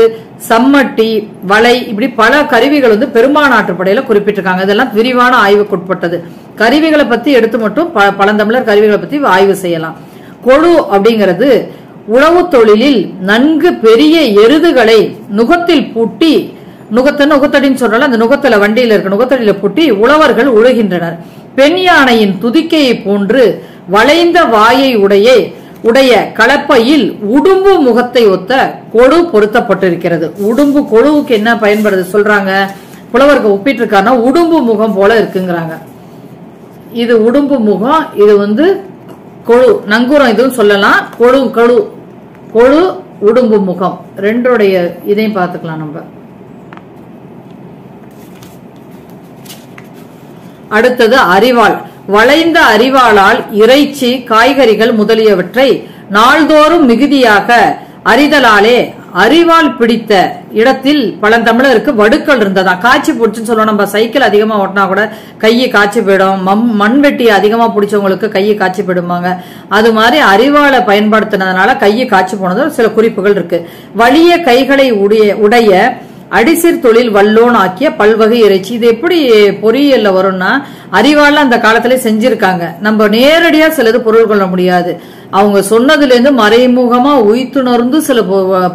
சம்மட்டி, வலை, இப்படி பல கருவிகள் பெரும்பானாற்று படையில குறிப்பிட்டிருக்காங்க. இதெல்லாம் விரிவான ஆய்வுக்குட்பட்டது. கருவிகளை பத்தி எடுத்து மட்டும் பழந்தமிழர் கருவிகளை பத்தி ஆய்வு செய்யலாம். கொழு அப்படிங்கிறது உழவு தொழிலில் நன்கு பெரிய எருதுகளை நுகத்தில் பூட்டி, நுகத்தடின்னு சொல்றாங்க, அந்த நுகத்துல வண்டியில இருக்க நுகத்தடியில பூட்டி உழவர்கள் உழுகின்றனர். பெண் யானையின் துதிக்கையை போன்று வளைந்த வாயை உடைய கலப்பையில் உடும்பு முகத்தை ஒத்த கொழு பொருத்தப்பட்டிருக்கிறது. உடும்பு கொழுவுக்கு என்ன பயன்படுது சொல்றாங்க புலவருக்கு ஒப்பிட்டு இருக்காருன்னா உடும்பு முகம் போல இருக்குங்கிறாங்க. இது உடும்பு முகம், இது கொழு, நங்கூரம் இதுவும் சொல்லலாம். கொழு உடும்பு முகம் ரெண்டுடைய இதையும் பார்த்துக்கலாம் நம்ம. அடுத்தது அரிவாள். வளைந்த அரிவாளால் இறைச்சி, காய்கறிகள் முதலியவற்றை நாள்தோறும் மிகுதியாக அரிதலாலே அரிவாள் பிடித்த இடத்தில் பழந்தமிழருக்கு வடுக்கள் இருந்ததா. காய்ச்சி பிடிச்சுன்னு சொல்லுவோம். நம்ம சைக்கிள் அதிகமா ஓட்டினா கூட கையை காய்ச்சி போயிடும். மண்வெட்டி அதிகமா பிடிச்சவங்களுக்கு கையை காய்ச்சி போயிடுவாங்க. அது மாதிரி அரிவாளை பயன்படுத்தினதுனால கையை காய்ச்சி போனது சில குறிப்புகள் இருக்கு. வலிய கைகளை உடைய அடிசிர் தொழில் வல்லோன் ஆக்கிய பல்வகை இறைச்சி. இது எப்படி பொறியியல்ல வரும்னா, அரிவாள் அந்த காலத்திலே செஞ்சிருக்காங்க. நம்ம நேரடியா சிலது பொருள் கொள்ள முடியாது. அவங்க சொன்னதுல இருந்து மறைமுகமா உய்த்துணர்ந்து சில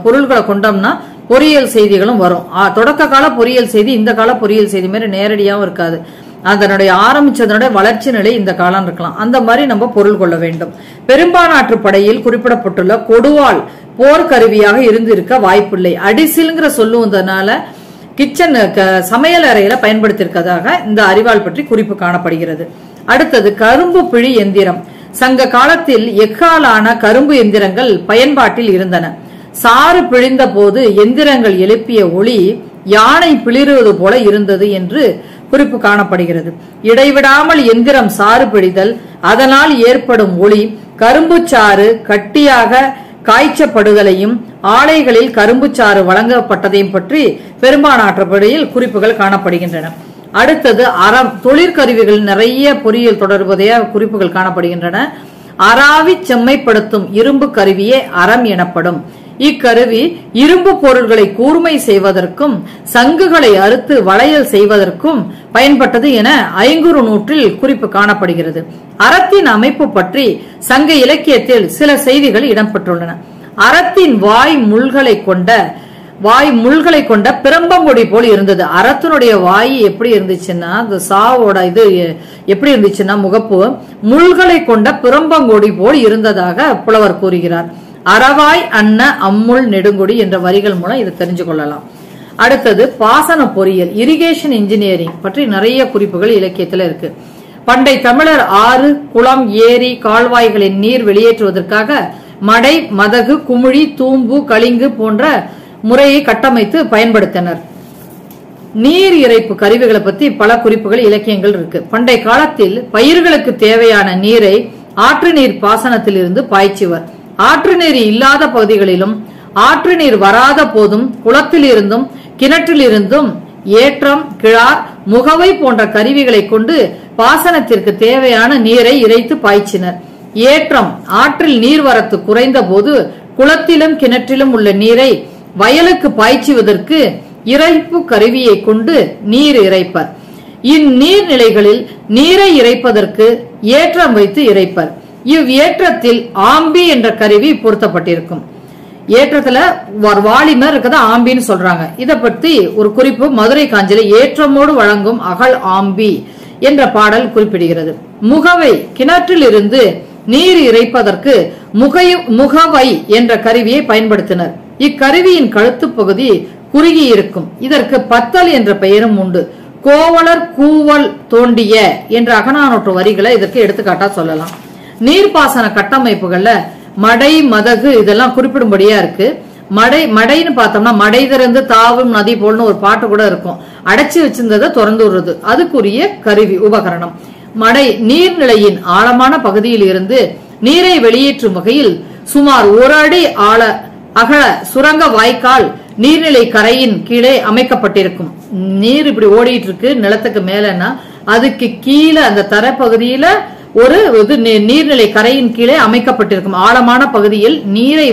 பொருள்களை கொண்டோம்னா பொறியியல் செய்திகளும் வரும். தொடக்க கால பொறியியல் செய்தி இந்த கால பொறியியல் செய்தி மாதிரி நேரடியாவும் இருக்காது. அதனுடைய ஆரம்பிச்சதனுடைய வளர்ச்சி நிலை இந்த காலம் இருக்கலாம். அந்த மாதிரி நம்ம பொருள் கொள்ள வேண்டும். பெரும்பானாற்று படையில் குறிப்பிடப்பட்டுள்ள கொடுவாள் போர்க்கருவியாக இருந்து இருக்க வாய்ப்பில்லை. அடிசில்ங்கிற சொல்லுவதனால கிச்சன் சமையல் அறையில பயன்படுத்தி இருக்கதாக இந்த அரிவாள் பற்றி குறிப்பு காணப்படுகிறது. அடுத்தது கரும்பு பிழி எந்திரம். சங்க காலத்தில் எக்காலான கரும்பு எந்திரங்கள் பயன்பாட்டில் இருந்தன. சாறு பிழிந்த போது எந்திரங்கள் எழுப்பிய ஒளி யானை பிளிறுவது போல இருந்தது என்று குறிப்பு காணப்படுகிறது. இடைவிடாமல் எந்திரம் சாறு பிழிதல், அதனால் ஏற்படும் ஒளி, கரும்பு சாறு கட்டியாக காய்ச்சப்படுதலையும் ஆலைகளில் கரும்பு சாறு வழங்கப்பட்டதையும் பற்றி பெரும்பாலாற்றப்படையில் குறிப்புகள் காணப்படுகின்றன. அடுத்தது அறம். தொழிற்கருவிகள் நிறைய பொறியியல் தொடர்புடைய குறிப்புகள் காணப்படுகின்றன. அராவி செம்மைப்படுத்தும் இரும்பு கருவியே அறம் எனப்படும். இக்கருவி இரும்பு பொருள்களை கூர்மை செய்வதற்கும் சங்குகளை அறுத்து வளையல் செய்வதற்கும் பயன்பட்டது என 500 நூற்றில் குறிப்பு காணப்படுகிறது. அறத்தின் அமைப்பு பற்றி சங்க இலக்கியத்தில் சில செய்திகள் இடம்பெற்றுள்ளன. அறத்தின் வாய் முள்களை கொண்ட பிரம்பங்கொடி போல் இருந்தது. அறத்தினுடைய வாய் எப்படி இருந்துச்சுன்னா, அந்த சாவோட இது எப்படி இருந்துச்சுன்னா, முகப்பு முள்களை கொண்ட பிரம்பங்கொடி போல் இருந்ததாக புலவர் கூறுகிறார். அறவாய் அன்ன அம்முள் நெடுங்கொடி என்ற வரிகள் மூலம் இதை தெரிஞ்சு கொள்ளலாம். அடுத்தது பாசன பொறியியல், இரிகேஷன் இன்ஜினியரிங் பற்றி நிறைய குறிப்புகள் இலக்கியத்துல இருக்கு. பண்டை தமிழர் ஆறு, குளம், ஏரி, கால்வாய்களின் நீர் வெளியேற்றுவதற்காக மடை, மதகு, குமிழி, தூம்பு, கலிங்கு போன்ற முறையை கட்டமைத்து பயன்படுத்தினர். நீர் இறைப்பு கருவிகளை பத்தி பல குறிப்புகள் இலக்கியங்கள் இருக்கு. பண்டை காலத்தில் பயிர்களுக்கு தேவையான நீரை ஆற்று நீர் பாசனத்தில் இருந்து பாய்ச்சுவர். ஆற்று நீர் இல்லாத பகுதிகளிலும் ஆற்று நீர் வராத போதும் குளத்தில் இருந்தும் கிணற்றில் இருந்தும் ஏற்றம், கிழார், முகவை போன்ற கருவிகளை கொண்டு பாசனத்திற்கு தேவையான நீரை இறைத்து பாய்ச்சினர். ஏற்றம், ஆற்றில் நீர்வரத்து குறைந்த போது குளத்திலும் கிணற்றிலும் உள்ள நீரை வயலுக்கு பாய்ச்சுவதற்கு இறைப்பு கருவியை கொண்டு நீர் இறைப்பர். இந்நீர்நிலைகளில் நீரை இறைப்பதற்கு ஏற்றம் வைத்து இறைப்பர். இவ்வேற்றத்தில் ஆம்பி என்ற கருவி பொருத்தப்பட்டிருக்கும். ஏற்றத்துல வாலிமர் இருக்கத ஆம்பின்னு சொல்றாங்க. இத பத்தி ஒரு குறிப்பு மதுரை காஞ்சில ஏற்றமோடு வழங்கும் அகல் ஆம்பி என்ற பாடல் குறிப்பிடுகிறது. முகவை, கிணற்றில் இருந்து நீர் இறைப்பதற்கு முகவை என்ற கருவியை பயன்படுத்தினர். இக்கருவியின் கழுத்து பகுதி குறுகி இருக்கும். இதற்கு பத்தல் என்ற பெயரும் உண்டு. கோவலர் கூவல் தோண்டிய என்ற அகநானூற்று வரிகளை இதற்கு எடுத்துக்காட்டா சொல்லலாம். நீர்ப்பாசன கட்டமைப்புகள்ல மடை, மதகு இதெல்லாம் குறிப்பிடும்படியா இருக்கு. மடைன்னு பார்த்தோம்னா மடை திறந்து தாவும் நதி போல்னு ஒரு பாட்டு கூட இருக்கும். அடைச்சி வச்சிருந்ததை திறந்து விடுறது, அதுக்குரிய கருவி உபகரணம். மடை நீர்நிலையின் ஆழமான பகுதியில் இருந்து நீரை வெளியேற்றும் வகையில் சுமார் 1 அடி அகல சுரங்க வாய்க்கால் நீர்நிலை கரையின் கீழே அமைக்கப்பட்டிருக்கும். நீர் இப்படி ஓடிட்டு இருக்கு நிலத்துக்கு மேலன்னா அதுக்கு கீழே அந்த தரைப்பகுதியில ஒரு நீர்நிலை கரையின் கீழே அமைக்கப்பட்டிருக்கும். ஆழமான பகுதியில் நீரை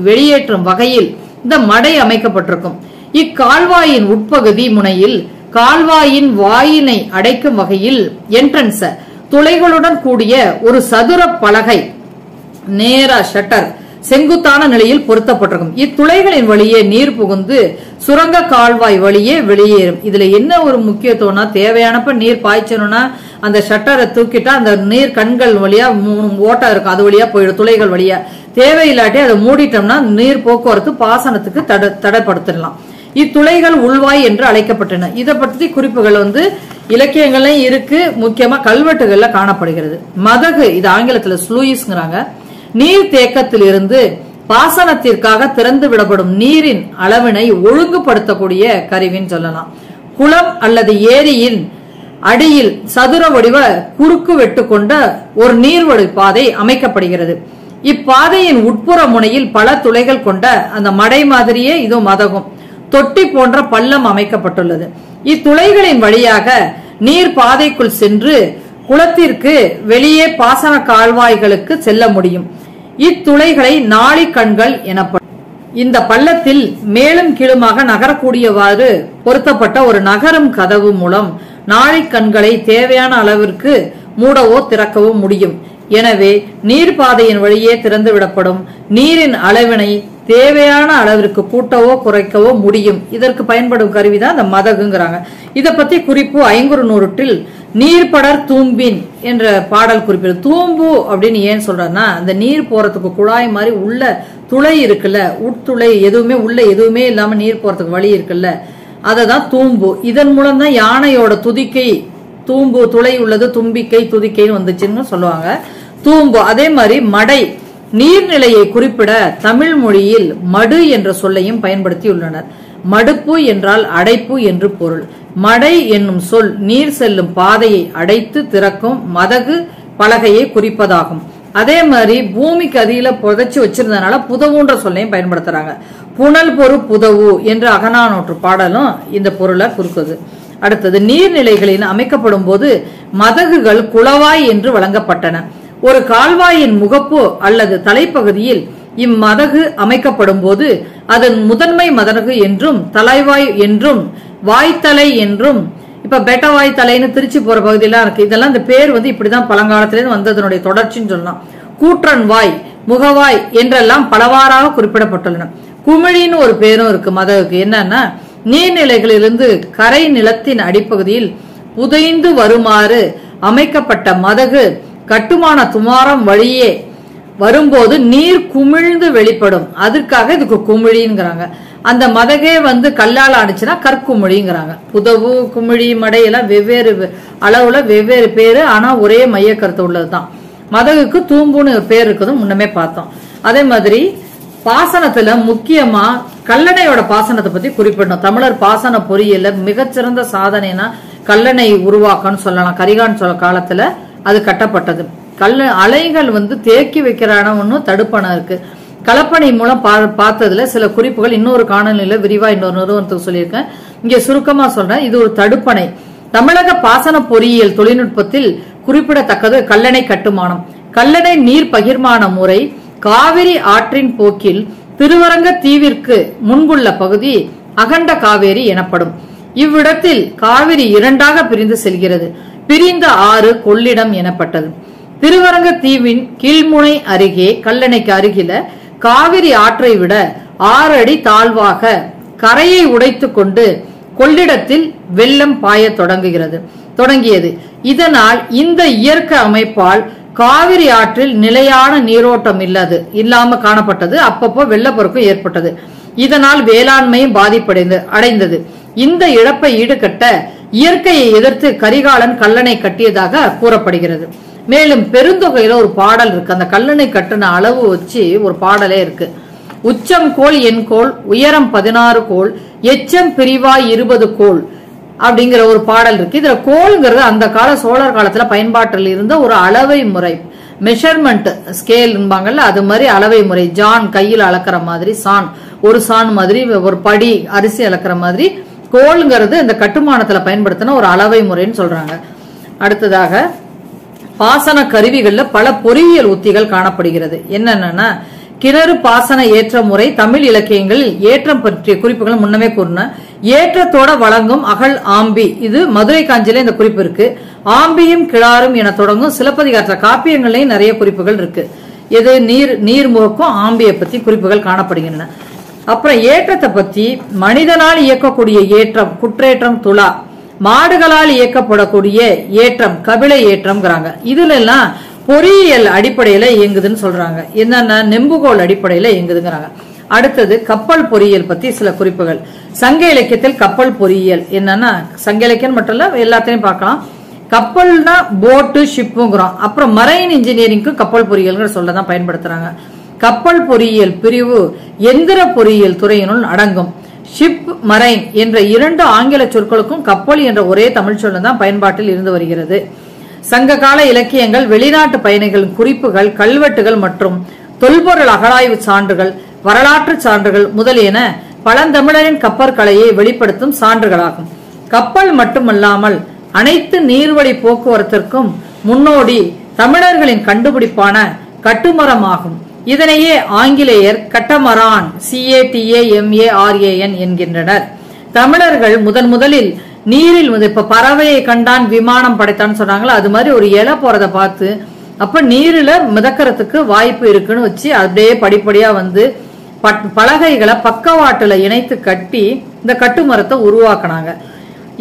வெளியேற்றும் வகையில் இந்த மடை அமைக்கப்பட்டிருக்கும். இக்கால்வாயின் உட்பகுதி முனையில் கால்வாயின் வாயினை அடைக்கும் வகையில் என்ட்ரன்ஸ் துளைகளுடன் கூடிய ஒரு சதுர பலகை நேரா ஷட்டர் செங்குத்தான நிலையில் பொருத்தப்பட்டிருக்கும். இத்துளைகளின் வழியே நீர் புகுந்து சுரங்க கால்வாய் வழியே வெளியேறும். இதுல என்ன ஒரு முக்கியத்துவம்னா, தேவையானப்ப நீர் பாய்ச்சணும்னா அந்த ஷட்டரை தூக்கிட்டா அந்த நீர் கண்கள் வழியா 3 ஓட்டா இருக்கும், அது வழியா போயிடும் துளைகள் வழியா. தேவையில்லாட்டி அதை மூடிட்டோம்னா நீர் போக்குவரத்து பாசனத்துக்கு தடைப்படுத்திடலாம். இத்துளைகள் உள்வாய் என்று அழைக்கப்பட்டன. இதை பற்றி குறிப்புகள் இலக்கியங்கள்ல இருக்கு, முக்கியமா கல்வெட்டுகள்ல காணப்படுகிறது. மதகு, இது ஆங்கிலத்துல ஸ்லூயிஸ்ங்கிறாங்க, நீர் தேக்கத்தில் இருந்து பாசனத்திற்காக திறந்து விடப்படும் நீரின் அளவினை ஒழுங்குபடுத்தக்கூடிய கருவின்னு சொல்லலாம். குளம் அல்லது ஏரியின் அடியில் சதுர வடிவ குறுக்கு வெட்டு கொண்ட ஒரு நீர்வழி பாதை அமைக்கப்படுகிறது. இப்பாதையின் உட்புற முனையில் பல துளைகள் கொண்ட அந்த மடை மாதிரியே இது மதகும் தொட்டி போன்ற பள்ளம் அமைக்கப்பட்டுள்ளது. இத்துளைகளின் வழியாக நீர் பாதைக்குள் சென்று குளத்திற்கு வெளியே பாசன கால்வாய்களுக்கு செல்ல முடியும். இத்துளைகளை நாளி கண்கள் எனப்படும். இந்த பள்ளத்தில் மேலும் கீழுமாக நகரக்கூடியவாறு பொருத்தப்பட்ட ஒரு நகரும் கதவு மூலம் நாளி கண்களை தேவையான அளவிற்கு மூடவோ திறக்கவோ முடியும். எனவே நீர்ப்பாதையின் வழியே திறந்து விடப்படும் நீரின் அளவினை தேவையான அளவிற்கு கூட்டவோ குறைக்கவோ முடியும். இதற்கு பயன்படும் கருவிதான் இந்த மதகுங்கிறாங்க. இத பத்தி குறிப்பு ஐங்குறுநூற்றில் நீர்படர் தூம்பின் என்ற பாடல் குறிப்பிடு. தூம்பு அப்படின்னு ஏன் சொல்றேன்னா, அந்த நீர் போறதுக்கு குழாய் மாதிரி உள்ள துளை இருக்குல்ல, உட்துளை எதுவுமே உள்ள எதுவுமே இல்லாம நீர் போறதுக்கு வழி இருக்குல்ல, அததான் தூம்பு. இதன் மூலம் தான் யானையோட துதிக்கை தூம்பு, துளை உள்ளது தும்பிக்கை துதிக்கைன்னு வந்துச்சுன்னு சொல்லுவாங்க. தூம்பு. அதே மாதிரி மடை, நீர்நிலையை குறிப்பிட தமிழ் மொழியில் மடு என்ற சொல்லையும் பயன்படுத்தியுள்ளனர். மடுப்பு என்றால் அடைப்பு என்று பொருள். மடை என்னும் சொல் நீர் செல்லும் பாதையை அடைத்து திறக்கும் மதகு பலகையை குறிப்பதாகும். அதே மாதிரி பூமிக்கு அடியில புதைச்சு வச்சிருந்தனால புதவுன்ற சொல்லையும் பயன்படுத்துறாங்க. புனல் பொறு புதவு என்று அகநானூற்று பாடலும் இந்த பொருளை குறிக்குது. அடுத்தது, நீர்நிலைகளில் அமைக்கப்படும் போது மதகுகள் குளவாய் என்று வழங்கப்பட்டன. ஒரு கால்வாயின் முகப்பு அல்லது தலைப்பகுதியில் இம்மதகு அமைக்கப்படும் போது அதன் முதன்மை மதகு என்றும் தலைவாய் என்றும் வாய்த்தலை என்றும், இப்ப பெட்டவாய் தலைன்னு திருச்சி போற பகுதியெல்லாம் இருக்கு, இதெல்லாம் இந்த பேர் இப்படிதான் பழங்காலத்திலிருந்து வந்ததனுடைய தொடர்ச்சின்னு சொல்லலாம். கூற்றன் வாய், முகவாய் என்றெல்லாம் பலவாறாக குறிப்பிடப்பட்டுள்ளன. குமிழின்னு ஒரு பேரும் இருக்கு மதகுக்கு. என்னன்னா, நீர்நிலைகளிலிருந்து கரை நிலத்தின் அடிப்பகுதியில் புதைந்து வருமாறு அமைக்கப்பட்ட மதகு கட்டுமான துமாரம் வழியே வரும்போது நீர் குமிழ்ந்து வெளிப்படும். அதற்காக இதுக்கு குமிழிங்கிறாங்க. அந்த மதகே கல்லால் ஆடிச்சுன்னா கற்குமிழிங்கிறாங்க. புதவு, குமிழி, மடை எல்லாம் வெவ்வேறு அளவுல வெவ்வேறு பேரு, ஆனா ஒரே மைய கருத்து உள்ளதுதான். மதகுக்கு தூம்புன்னு ஒரு பேர் இருக்குது, முன்னமே பார்த்தோம். அதே மாதிரி பாசனத்துல முக்கியமா கல்லணையோட பாசனத்தை பத்தி குறிப்பிடணும். தமிழர் பாசன பொறியியல்ல மிகச்சிறந்த சாதனைனா கல்லணை உருவாக்கம்னு சொல்லலாம். கரிகான் சொல்ல காலத்துல அது கட்டப்பட்டது. அலைகள் தேக்கி வைக்கிறான ஒன்னும் தடுப்பணை இருக்கு. கலப்பணி மூலம் பார்த்ததுல சில குறிப்புகள் இன்னொரு காணொலியில விரிவா இன்னொரு நிறுவனத்துக்கு சொல்லியிருக்கேன். இங்க சுருக்கமா சொல்றேன். இது ஒரு தடுப்பணை. தமிழக பாசன பொறியியல் தொழில்நுட்பத்தில் குறிப்பிடத்தக்கது கல்லணை கட்டுமானம். கல்லணை நீர் பகிர்மான முறை காவிரி ஆற்றின் போக்கில் திருவரங்க தீவிற்கு முன்புள்ள பகுதி அகண்ட காவேரி எனப்படும். இவ்விடத்தில் காவிரி இரண்டாக பிரிந்து செல்கிறது. பிரிந்த ஆறு கொள்ளிடம் எனப்பட்டது. திருவரங்க தீவின் கீழ்முனை அருகே கல்லணைக்கு அருகில காவிரி ஆற்றை விட 6 அடி தாழ்வாக கரையை உடைத்துக் கொண்டு கொள்ளிடத்தில் வெள்ளம் பாய தொடங்கியது. இதனால் இந்த இயற்கை அமைப்பால் காவிரி ஆற்றில் நிலையான நீரோட்டம் இல்லாம காணப்பட்டது. அப்பப்போ வெள்ளப்பெருக்கம் ஏற்பட்டது. இதனால் வேளாண்மையும் அடைந்தது. இந்த இழப்பை ஈடுகட்ட இயற்கையை எதிர்த்து கரிகாலன் கல்லணை கட்டியதாக கூறப்படுகிறது. மேலும் பெருந்தொகையில ஒரு பாடல் இருக்கு. அந்த கல்லணை கட்டின அளவு வச்சு ஒரு பாடலே இருக்கு. உச்சம் கோல் என் கோல், உயரம் 16 கோல், எச்சம் பிரிவாய் 20 கோல் அப்படிங்கிற ஒரு பாடல் இருக்கு. இதுல கோல்ங்கிறது அந்த கால சோழர் காலத்துல பயன்பாட்டில் இருந்த ஒரு அளவை முறை, மெஷர்மெண்ட் ஸ்கேல், அது மாதிரி அளவை முறை. ஜான் கையில் அளக்கிற மாதிரி, சான் ஒரு சான் மாதிரி, ஒரு படி அரிசி அளக்கிற மாதிரி கோல்ங்கிறது இந்த கட்டுமானத்துல பயன்படுத்தின ஒரு அளவை முறைன்னு சொல்றாங்க. அடுத்ததாக பாசன கருவிகள்ல பல பொறியியல் உத்திகள் காணப்படுகிறது. என்னன்னா, கிணறு பாசன ஏற்ற முறை. தமிழ் இலக்கியங்களில் ஏற்றம் பற்றிய குறிப்புகள் முன்னமே கூறின. ஏற்றத்தோட வழங்கும் அகல் ஆம்பி, இது மதுரை காஞ்சியில இந்த குறிப்பு இருக்கு. ஆம்பியும் கிளாரும் என தொடங்கும் சிலப்பதிகார காப்பியங்களையும் நிறைய குறிப்புகள் இருக்கு. எது நீர்முகக்கும் ஆம்பியை பத்தி குறிப்புகள் காணப்படுகின்றன. அப்புறம் ஏற்றத்தை பத்தி, மனிதனால் இயக்கக்கூடிய ஏற்றம் குற்றேற்றம் துலா, மாடுகளால் இயக்கப்படக்கூடிய ஏற்றம் கபிலை ஏற்றம்ங்கிறாங்க. இதுல எல்லாம் பொறியியல் அடிப்படையில இயங்குதுன்னு சொல்றாங்க. என்னன்னா, நெம்புகோல் அடிப்படையில இயங்குதுங்கிறாங்க. அடுத்தது கப்பல் பொறியியல் பத்தி சில குறிப்புகள். சங்க இலக்கியத்தில் கப்பல் பொறியியல் என்னன்னா, சங்க இலக்கியம் மட்டும் இல்ல எல்லாத்தையும் பார்க்கலாம். கப்பல்னா போட்டு ஷிப்புங்கிறோம். அப்புறம் மரைன் இன்ஜினியரிங்க்கு கப்பல் பொறியியல் சொல்லதான் பயன்படுத்துறாங்க. கப்பல் பொறியியல் பிரிவு எந்திர பொறியியல் துறையினுள் அடங்கும். ஷிப், மரைன் என்ற 2 ஆங்கில சொற்களுக்கும் கப்பல் என்ற ஒரே தமிழ் சொல்லுதான் பயன்பாட்டில் இருந்து வருகிறது. சங்க கால இலக்கியங்கள் வெளிநாட்டு பயணிகளின் குறிப்புகள், கல்வெட்டுகள் மற்றும் தொல்பொருள் அகழாய்வு சான்றுகள், வரலாற்று சான்றுகள் முதலியன பழந்தமிழரின் கப்பற்கலையை வெளிப்படுத்தும் சான்றுகளாகும். கப்பல் மட்டுமல்லாமல் அனைத்து நீர்வழி போக்குவரத்திற்கும் முன்னோடி தமிழர்களின் கண்டுபிடிப்பான கட்டுமரமாகும். இதனையே ஆங்கிலேயர் கட்டமரான் CATAMARAN என்கின்றனர். தமிழர்கள் முதலில் நீரில் இப்ப பறவையை கண்டான் விமானம் படைத்தான் சொன்னாங்களா, அது மாதிரி ஒரு இலை போறத பார்த்து அப்ப நீரில மிதக்கிறதுக்கு வாய்ப்பு இருக்குன்னு வச்சு அப்படியே படிப்படியா வந்து பலகைகளை பக்கவாட்டுல இணைத்து கட்டி இந்த கட்டுமரத்தை உருவாக்குனாங்க.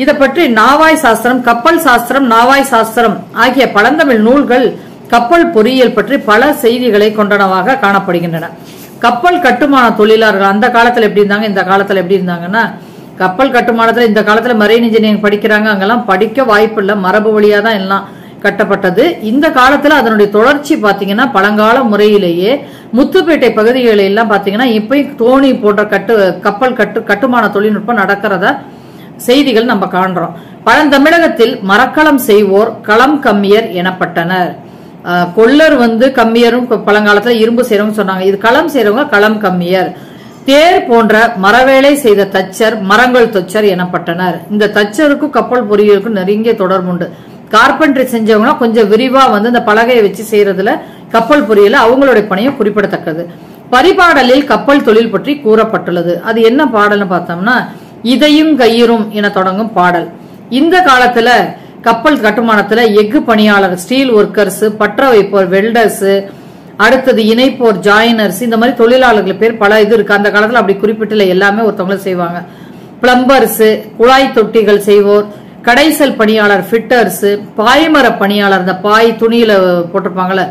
இத பற்றி நாவாய் சாஸ்திரம், கப்பல் சாஸ்திரம், நாவாய் சாஸ்திரம் ஆகிய பழந்தமிழ் நூல்கள் கப்பல் பொறியியல் பற்றி பல செய்திகளை கொண்டனவாக காணப்படுகின்றன. கப்பல் கட்டுமான தொழிலாளர்கள் அந்த காலத்துல எப்படி இருந்தாங்க, இந்த காலத்துல எப்படி இருந்தாங்கன்னா, கப்பல் கட்டுமானத்துல இந்த காலத்துல மரைன் இன்ஜினியரிங் படிக்கிறாங்க, அங்கெல்லாம் படிக்க வாய்ப்பு இல்ல, மரபு வழியா தான் எல்லாம் கட்டப்பட்டது. இந்த காலத்துல அதனுடைய தொடர்ச்சி பாத்தீங்கன்னா பழங்கால முறையிலேயே முத்துப்பேட்டை பகுதிகளில் எல்லாம் பாத்தீங்கன்னா இப்பயும் தோணி போன்ற கப்பல் கட்டுமான தொழில்நுட்பம் நடக்கிறத செய்திகள் நம்ம காண்றோம். பழந்தமிழகத்தில் மரக்களம் செய்வோர் களம் கம்மியர் எனப்பட்டனர். கொள்ளர் வந்து கம்மியரும் பழங்காலத்துல இரும்பு செய்யறவங்க சொன்னாங்க. இது களம் செய்யறவங்க களம் கம்மியர். தேர் போன்ற மரவேலை செய்த தச்சர் மரங்கள் தொச்சர் எனப்பட்டனர். இந்த தச்சருக்கும் கப்பல் பொறியியலுக்கும் நெருங்கிய தொடர்பு உண்டு. கார்பென்ட்ரி செஞ்சவங்க கொஞ்சம் விரிவா வந்து இந்த பலகையை வச்சு செய்யறதுல கப்பல் பொறியியல அவங்களுடைய பணியும் குறிப்பிடத்தக்கது. பரிபாடலில் கப்பல் தொழில் பற்றி கூறப்பட்டுள்ளது. அது என்ன பாடல்னு பார்த்தோம்னா, இதையும் கயிறும் என தொடங்கும் பாடல். இந்த காலத்துல கப்பல் கட்டுமானத்துல எஃகு பணியாளர், ஸ்டீல் ஒர்க்கர்ஸ், பற்ற வைப்போர், வெல்டர்ஸ், அடுத்தது இணைப்போர், ஜாயினர்ஸ், இந்த மாதிரி தொழிலாளர்கள் பேர் பல இது இருக்கு. அந்த காலத்துல அப்படி குறிப்பிட்டு எல்லாமே ஒருத்தவங்களும் செய்வாங்க. பிளம்பர்ஸ், குழாய் தொட்டிகள் செய்வோர், கடைசல் பணியாளர், ஃபிட்டர்ஸ், பாய்மர பணியாளர், இந்த பாய் துணியில போட்டிருப்பாங்கல்ல,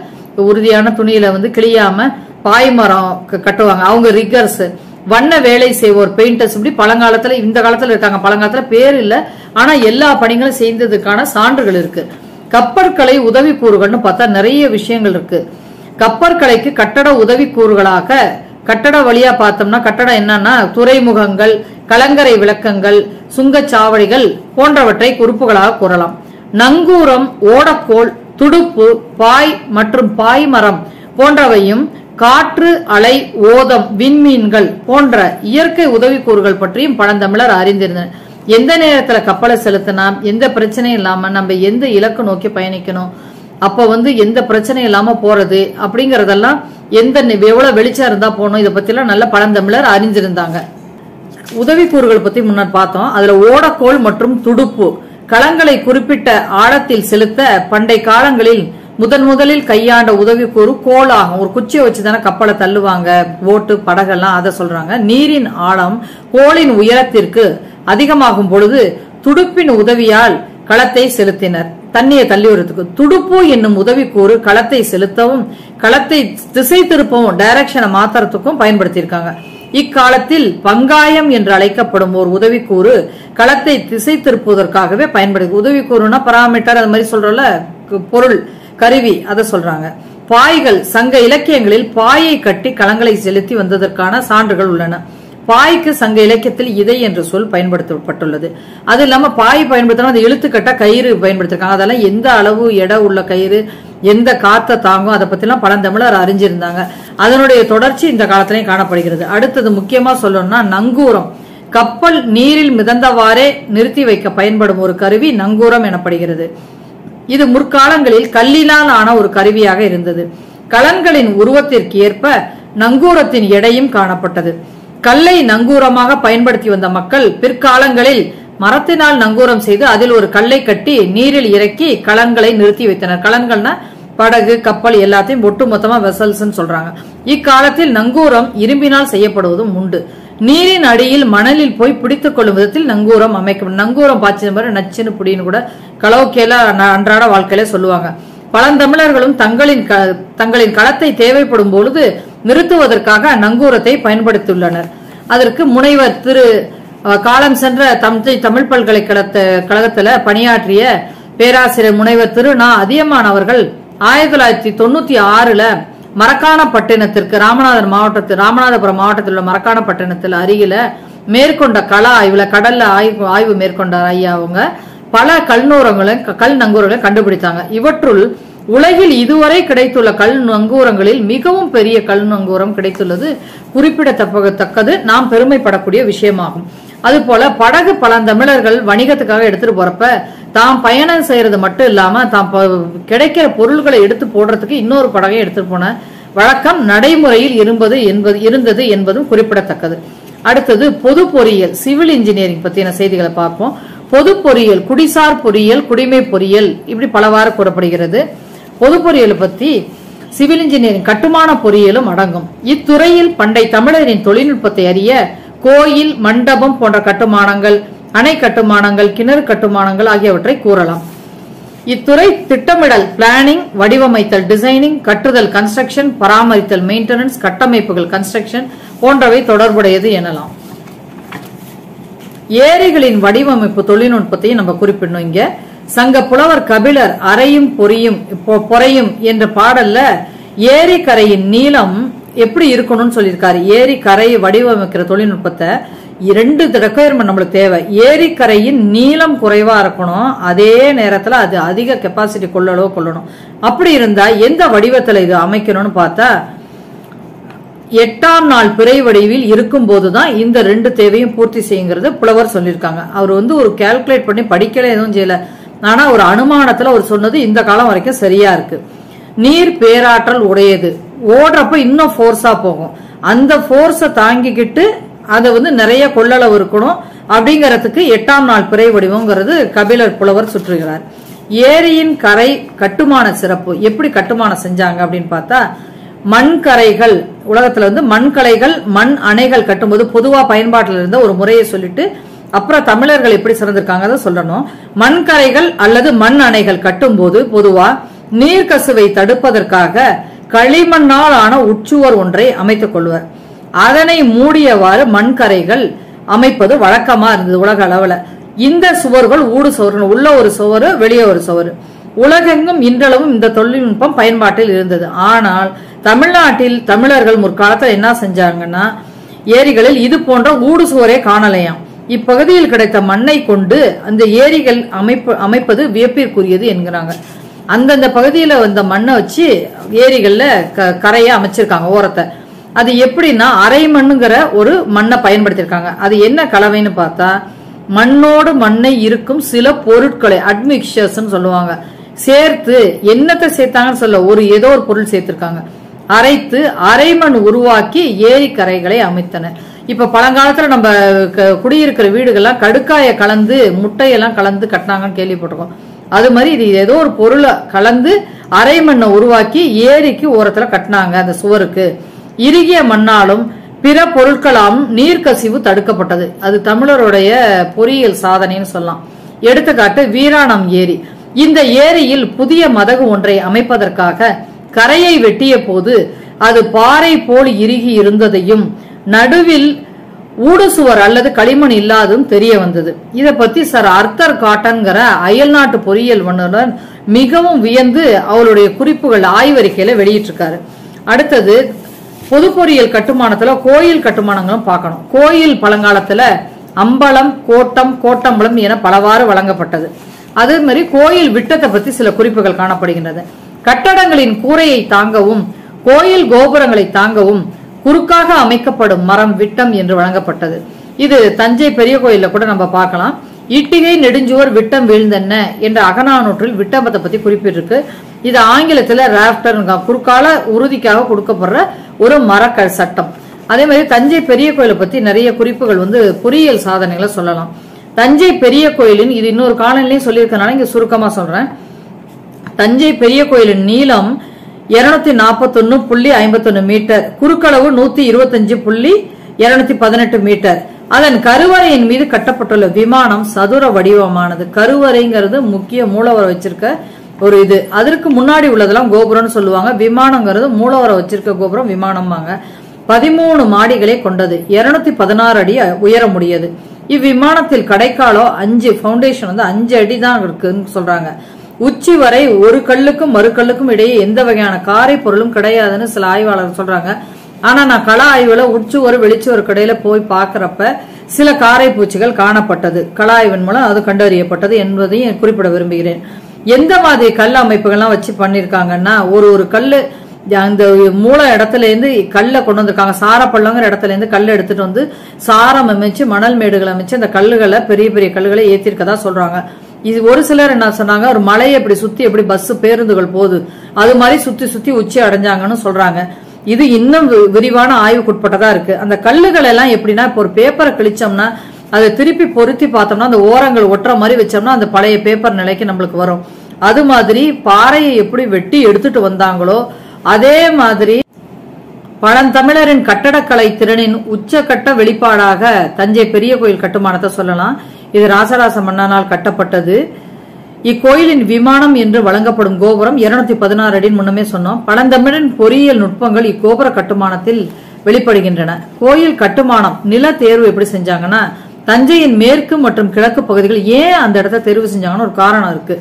உறுதியான துணியில வந்து கிளியாம பாய்மரம் கட்டுவாங்க, அவங்க ரிகர்ஸ், வண்ண வேலை செய்வோர், பெயிண்டர்ஸ், இப்படி பழங்காலத்துல இந்த காலத்துல இருக்காங்க. பழங்காலத்துல பேர் இல்ல, ஆனா எல்லா பணிகளும் செய்ததுக்கான சான்றுகள் இருக்கு. கப்பற்கலை உதவி கூறுகள்னு பார்த்தா நிறைய விஷயங்கள் இருக்கு. கப்பற்கலைக்கு கட்டட உதவி கூறுகளாக கட்டட வழியா பார்த்தோம்னா, கட்டடம் என்னன்னா துறைமுகங்கள், கலங்கரை விளக்கங்கள், சுங்கச்சாவடிகள் போன்றவற்றை குறிப்புகளாக கூறலாம். நங்கூரம், ஓடக்கோல், துடுப்பு, பாய் மற்றும் பாய்மரம் போன்றவையும் காற்று, அலை, ஓதம், விண்மீன்கள் போன்ற இயற்கை உதவி கூறுகள் பற்றியும் பழந்தமிழர் அறிந்திருந்தனர். எந்த நேரத்துல கப்பலை செலுத்தினா எந்த பிரச்சனையும் இல்லாம நம்ம எந்த இலக்கு நோக்கி பயணிக்கணும், அப்ப வந்து எந்த பிரச்சனையும் இல்லாம போறது அப்படிங்கறதெல்லாம் எவ்வளவு வெளிச்சம் இருந்தா போகணும், இதை பத்தி எல்லாம் நல்ல பழந்தமிழர் அறிஞ்சிருந்தாங்க. உதவி கூறுகள் பத்தி முன்னர் பார்த்தோம். அதுல ஓடக்கோல் மற்றும் துடுப்பு களங்களை குறிப்பிட்ட ஆழத்தில் செலுத்த பண்டை காலங்களில் முதலில் கையாண்ட உதவி கூறு கோல் ஆகும். ஒரு குச்சியை வச்சுதானே கப்பலை தள்ளுவாங்க, போட்டு படகெல்லாம், அதை சொல்றாங்க. நீரின் ஆழம் கோலின் உயரத்திற்கு அதிகமாகும் பொழுது துடுப்பின் உதவியால் களத்தை செலுத்தினர், தண்ணியை தள்ளி வரதுக்கு. துடுப்பு என்னும் உதவி கூறு களத்தை செலுத்தவும் களத்தை திசை திருப்பவும் டைரக்ஷனை மாத்துறதுக்கும் பயன்படுத்தியிருக்காங்க. இக்காலத்தில் பங்காயம் என்று அழைக்கப்படும் ஒரு உதவி கூறு களத்தை திசை திருப்புவதற்காகவே பயன்படுது. உதவி கூறுனா பராமீட்டர் அது மாதிரி சொல்றல பொருள் கருவி, அதை சொல்றாங்க. பாய்கள் சங்க இலக்கியங்களில் பாயை கட்டி களங்களை செலுத்தி வந்ததற்கான சான்றுகள் உள்ளன. பாய்க்கு சங்க இலக்கியத்தில் இதை என்ற சொல் பயன்படுத்தப்பட்டுள்ளது. அது இல்லாம பாய் பயன்படுத்தினா அது இழுத்துக்கட்ட கயிறு பயன்படுத்திருக்காங்க. அதெல்லாம் எந்த அளவு எடை உள்ள கயிறு, எந்த காத்த தாங்கும், அதை பத்தி எல்லாம் பழந்தமிழர் அறிஞ்சிருந்தாங்க. அதனுடைய தொடர்ச்சி இந்த காலத்திலையும் காணப்படுகிறது. அடுத்தது முக்கியமா சொல்லணும்னா நங்கூரம். கப்பல் நீரில் மிதந்தவாறே நிறுத்தி வைக்க பயன்படும் ஒரு கருவி நங்கூரம் எனப்படுகிறது. இது முற்காலங்களில் கல்லினால் ஆன ஒரு கருவியாக இருந்தது. கலன்களின் உருவத்திற்கு ஏற்ப நங்கூரத்தின் எடையும் காணப்பட்டது. கல்லை நங்கூரமாக பயன்படுத்தி வந்த மக்கள் பிற்காலங்களில் மரத்தினால் நங்கூரம் செய்து அதில் ஒரு கல்லை கட்டி நீரில் இறக்கி கலன்களை நிறுத்தி வைத்தனர். கலன்கள்னா படகு, கப்பல் எல்லாத்தையும் ஒட்டுமொத்தமா வெசல்ஸ் சொல்றாங்க. இக்காலத்தில் நங்கூரம் இரும்பினால் செய்யப்படுவதும் உண்டு. நீரின் அடியில் மணலில் போய் பிடித்துக் கொள்ளும் விதத்தில் நங்கூரம் அமைக்கப்படும். நங்கூரம் பாய்ச்சி மாதிரி நச்சுன்னு புடின்னு கூட கலோக்கியல அன்றாட வாழ்க்கையில சொல்லுவாங்க. பழந்தமிழர்களும் தங்களின் களத்தை தேவைப்படும் பொழுது நிறுத்துவதற்காக நங்கூரத்தை பயன்படுத்தியுள்ளனர். அதற்கு முனைவர் திரு காலம் சென்ற தஞ்சை தமிழ் பல்கலைக்கழகத்துல பணியாற்றிய பேராசிரியர் முனைவர் திரு நா. அதியமான் அவர்கள் 1996 மரக்காணப்பட்டினத்திற்கு ராமநாதபுரம் மாவட்டத்தில் உள்ள மரக்காணப்பட்டினத்தில் அருகில மேற்கொண்ட கள ஆய்வுல கடல்ல ஆய்வு மேற்கொண்ட ஐயா அவங்க பல கல் நங்கூரங்களை கண்டுபிடித்தாங்க. இவற்றுள் உலகில் இதுவரை கிடைத்துள்ள கல் நங்கூரங்களில் மிகவும் பெரிய கல் நங்கூரம் கிடைத்துள்ளது குறிப்பிடத்தக்கது, நாம் பெருமைப்படக்கூடிய விஷயமாகும். அதுபோல படகு பழந்தமிழர்கள் வணிகத்துக்காக எடுத்துட்டு போறப்ப தாம் பயணம் செய்யறது மட்டும் இல்லாம தாம் கிடைக்கிற பொருள்களை எடுத்து போடுறதுக்கு இன்னொரு படகை எடுத்துட்டு போன வழக்கம் நடைமுறையில் இருந்தது என்பதும் குறிப்பிடத்தக்கது. அடுத்தது பொது பொறியியல், சிவில் இன்ஜினியரிங் பத்தின செய்திகளை பார்ப்போம். பொது பொறியியல், குடிசார் பொறியியல், குடிமை பொறியியல், இப்படி பலவாறு கூறப்படுகிறது. பொது பொறியியல் பத்தி சிவில் இன்ஜினியரிங், கட்டுமான பொறியியலும் அடங்கும். இத்துறையில் பண்டை தமிழரின் தொழில்நுட்பத்தை அறிய கோயில், மண்டபம் போன்ற கட்டுமானங்கள், அணை கட்டுமானங்கள், கிணறு கட்டுமானங்கள் ஆகியவற்றை கூறலாம். இத்துறை திட்டமிடல், பிளானிங், வடிவமைத்தல், டிசைனிங், கட்டுதல், கன்ஸ்ட்ரக்ஷன், பராமரித்தல், மெயின்டெனன்ஸ், கட்டமைப்புகள், கன்ஸ்ட்ரக்ஷன் போன்றவை தொடர்புடையது எனலாம். ஏரிகளின் வடிவமைப்பு தொழில்நுட்பத்தையும் நம்ம குறிப்பிடணும். இங்க சங்க புலவர் கபிலர் அறையும் பொறையும் என்ற பாடல்ல ஏரி கரையின் நீளம் எப்படி இருக்கணும்னு சொல்லியிருக்காரு. ஏரி கரையை வடிவமைக்கிற தொழில்நுட்பத்தை 2 ரெக்குயர்மெண்ட் நம்மளுக்கு தேவை. ஏரி கரையின் நீளம் குறைவா இருக்கணும், அதே நேரத்துல அது அதிக கெப்பாசிட்டி கொள்ளணும். அப்படி இருந்தா எந்த வடிவத்துல இது அமைக்கணும்னு பார்த்தா 8ஆம் நாள் பிறை வடிவில் இருக்கும் போதுதான் இந்த 2 தேவையும் பூர்த்தி செய்யுங்கிறது புலவர் சொல்லியிருக்காங்க. அவர் ஒரு கால்குலேட் பண்ணி படிக்கல எதுவும் செய்யல, ஆனா ஒரு அனுமானத்துல அவர் சொன்னது இந்த காலம் வரைக்கும் சரியா இருக்கு. நீர் பேராற்றல் உடையது, ஓடுறப்ப இன்னும் போர்ஸா போகும், அந்த போர்ஸை தாங்கிக்கிட்டு அதை நிறைய கொள்ளளவு இருக்கணும் அப்படிங்கறதுக்கு 8ஆம் நாள் பிறை வடிவம்ங்கிறது கபிலர் புலவர் சுற்றுகிறார். ஏரியின் கரை கட்டுமான சிறப்பு, எப்படி கட்டுமானம் செஞ்சாங்க அப்படின்னு பார்த்தா மண்கரைகள், உலகத்துல மண்கலைகள், மண் அணைகள் கட்டும்போது பொதுவா பயன்பாட்டில் இருந்த ஒரு முறையை சொல்லிட்டு அப்புறம் தமிழர்கள் எப்படி சிறந்திருக்காங்க சொல்லணும். மண்கரைகள் அல்லது மண் அணைகள் கட்டும் போது பொதுவா நீர்க்கசுவை தடுப்பதற்காக களிமண்ணால் ஆன உட்சுவர் ஒன்றை அமைத்துக் கொள்வர். அதனை மூடியவாறு மண்கரைகள் அமைப்பது வழக்கமா இருந்தது உலக அளவுல. இந்த சுவர்கள் ஊடு சுவர்கள், உள்ள ஒரு சுவரு வெளியே ஒரு சுவரு. உலகெங்கும் இன்றளவும் இந்த தொழில்நுட்பம் பயன்பாட்டில் இருந்தது. ஆனால் தமிழ்நாட்டில் தமிழர்கள் முற்காலத்தில் என்ன செஞ்சாங்கன்னா ஏரிகளில் இது போன்ற ஊடு சுவரே காணலையாம். இப்பகுதியில் கிடைத்த மண்ணை கொண்டு அந்த ஏரிகள் அமைப்பது வியப்பிற்குரியது என்கிறாங்க. அந்தந்த பகுதியில வந்த மண்ணை வச்சு ஏரிகள்ல கரையை அமைச்சிருக்காங்க ஓரத்தை. அது எப்படின்னா அரை மண்ணுங்கிற ஒரு மண்ணை பயன்படுத்திருக்காங்க. அது என்ன கலவைன்னு பார்த்தா மண்ணோடு மண்ணை இருக்கும் சில பொருட்களை அட்மிக்சர்ஸ் சொல்லுவாங்க சேர்த்து, என்னத்தை சேர்த்தாங்கன்னு சொல்ல ஏதோ ஒரு பொருள் சேர்த்திருக்காங்க, அரைத்து அரைமண் உருவாக்கி ஏரி கரைகளை அமைத்தனர். இப்ப பழங்காலத்துல நம்ம குடியிருக்கிற வீடுகள்லாம் கடுக்காய கலந்து முட்டையெல்லாம் கலந்து கட்டினாங்கன்னு கேள்விப்பட்டிருக்கோம். அது மாதிரி இது ஏதோ ஒரு பொருளை கலந்து அரை மண்ணை உருவாக்கி ஏரிக்கு ஓரத்துல கட்டினாங்க. அந்த சுவருக்கு இறுகிய மண்ணாலும் பிற பொருட்களாலும் நீர்க்கசிவு தடுக்கப்பட்டது. அது தமிழருடைய பொறியியல் சாதனைன்னு சொல்லலாம். எடுத்துக்காட்டு வீராணம் ஏரி. இந்த ஏரியில் புதிய மதகு ஒன்றை அமைப்பதற்காக கரையை வெட்டிய போது அது பாறை போல் இறுகி இருந்ததையும் நடுவில் ஊடுசுவர் அல்லது களிமண் இல்லாதும் தெரிய வந்தது. இத பத்தி சார் அர்த்தர் காட்டன்கிற அயல்நாட்டு பொறியியல் வல்லுநர் மிகவும் வியந்து அவருடைய குறிப்புகள் ஆய்வறிக்கையில வெளியிட்டிருக்காரு. அடுத்தது பொது பொறியியல் கட்டுமானத்துல கோயில் கட்டுமானங்களும் பார்க்கணும். கோயில் பழங்காலத்துல அம்பலம், கோட்டம், கோட்டம்பலம் என பலவாறு வழங்கப்பட்டது. அதே மாதிரி கோயில் விட்டத்தை பத்தி சில குறிப்புகள் காணப்படுகின்றது. கட்டடங்களின் கூரையை தாங்கவும் கோயில் கோபுரங்களை தாங்கவும் குறுக்காக அமைக்கப்படும் மரம் விட்டம் என்று வழங்கப்பட்டது. இது தஞ்சை பெரிய கோயில்ல கூட நம்ம பார்க்கலாம். இட்டிகை நெடுஞ்சுவர் விட்டம் வீழ்ந்தென்ன என்ற அகநானூற்றில் விட்டமத்தை பத்தி குறிப்பிட்டிருக்கு. இது ஆங்கிலத்துல ராப்டர், குறுக்கால உறுதிக்காக கொடுக்கப்படுற ஒரு மர சட்டம். அதே மாதிரி தஞ்சை பெரிய கோயிலை பத்தி நிறைய குறிப்புகள் பொறியியல் சாதனைகளை சொல்லலாம். தஞ்சை பெரிய கோயிலின், இது இன்னொரு காலநிலையும் சொல்லியிருக்கனால இங்க சுருக்கமா சொல்றேன். தஞ்சை பெரிய கோயிலின் நீளம் 241.51 மீட்டர், குறுக்களவு 125.218 மீட்டர். அதன் கருவறையின் மீது கட்டப்பட்டுள்ள விமானம் சதுர வடிவமானது. கருவறைங்கிறது முக்கிய மூலவர் வச்சிருக்க ஒரு இது. அதற்கு முன்னாடி உள்ளதெல்லாம் கோபுரம்னு சொல்லுவாங்க. விமானங்கிறது மூலவரை வச்சிருக்க கோபுரம் விமானம்பாங்க. 13 மாடிகளை கொண்டது, 216 அடி உயர முடியாது. இவ்விமானத்தில் கடைக்காலோ 5 பவுண்டேஷன் வந்து 5 அடி தான் இருக்குன்னு சொல்றாங்க. உச்சி வரை ஒரு கல்லுக்கும் மறு கல்லுக்கும் இடையே எந்த வகையான காரை பொருளும் கிடையாதுன்னு சில ஆய்வாளர்கள் சொல்றாங்க. ஆனா நான் கள ஆய்வுல உச்சுவர் வெளிச்சுவர் கடையில போய் பாக்குறப்ப சில காரை பூச்சிகள் காணப்பட்டது. கள ஆய்வின் மூலம் அது கண்டறியப்பட்டது என்பதையும் குறிப்பிட விரும்புகிறேன். எந்த மாதிரி கல் அமைப்புகள்லாம் வச்சு பண்ணிருக்காங்கன்னா, ஒரு கல்லு அந்த மூல இடத்துல இருந்து கல்லை கொண்டு வந்திருக்காங்க. சாரப்பள்ளங்கிற இடத்துல இருந்து கல் எடுத்துட்டு வந்து சாரம் அமைச்சு மணல் மேடுகள் அமைச்சு அந்த கல்லுகளை பெரிய பெரிய கல்லுகளை ஏத்திருக்கதா சொல்றாங்க. இது ஒரு சிலர் என்ன சொன்னாங்க, ஒரு மலையை எப்படி சுத்தி எப்படி பஸ் பேருந்துகள் போகுது அது மாதிரி சுத்தி சுத்தி உச்சி அடைஞ்சாங்கன்னு சொல்றாங்க. இது இன்னும் விரிவான ஆய்வுக்குட்பட்டதா இருக்கு. அந்த கல்லுகள் எல்லாம் எப்படின்னா, இப்போ ஒரு பேப்பரை கிழிச்சோம்னா அதை திருப்பி பொருத்தி பார்த்தோம்னா அந்த ஓரங்கள் ஒட்டுற மாதிரி வச்சோம்னா அந்த பழைய பேப்பர் நிலைக்கு நம்மளுக்கு வரும். அது மாதிரி பாறையை எப்படி வெட்டி எடுத்துட்டு வந்தாங்களோ அதே மாதிரி பழந்தமிழரின் கட்டடக்கலை திறனின் உச்சகட்ட வெளிப்பாடாக தஞ்சை பெரிய கோயில் கட்டுமானத்தை சொல்லலாம். இது ராசராச மன்னனால் கட்டப்பட்டது. இக்கோயிலின் விமானம் என்று வழங்கப்படும் கோபுரம் 216 அடி முன்னமே சொன்னோம். பழந்தமிழரின் பொறியியல் நுட்பங்கள் இக்கோபுர கட்டுமானத்தில் வெளிப்படுகின்றன. கோயில் கட்டுமானம் நில தேர்வு எப்படி செஞ்சாங்கன்னா, தஞ்சையின் மேற்கு மற்றும் கிழக்கு பகுதிகள் ஏன் அந்த இடத்தை தேர்வு செஞ்சாங்கன்னு ஒரு காரணம் இருக்கு.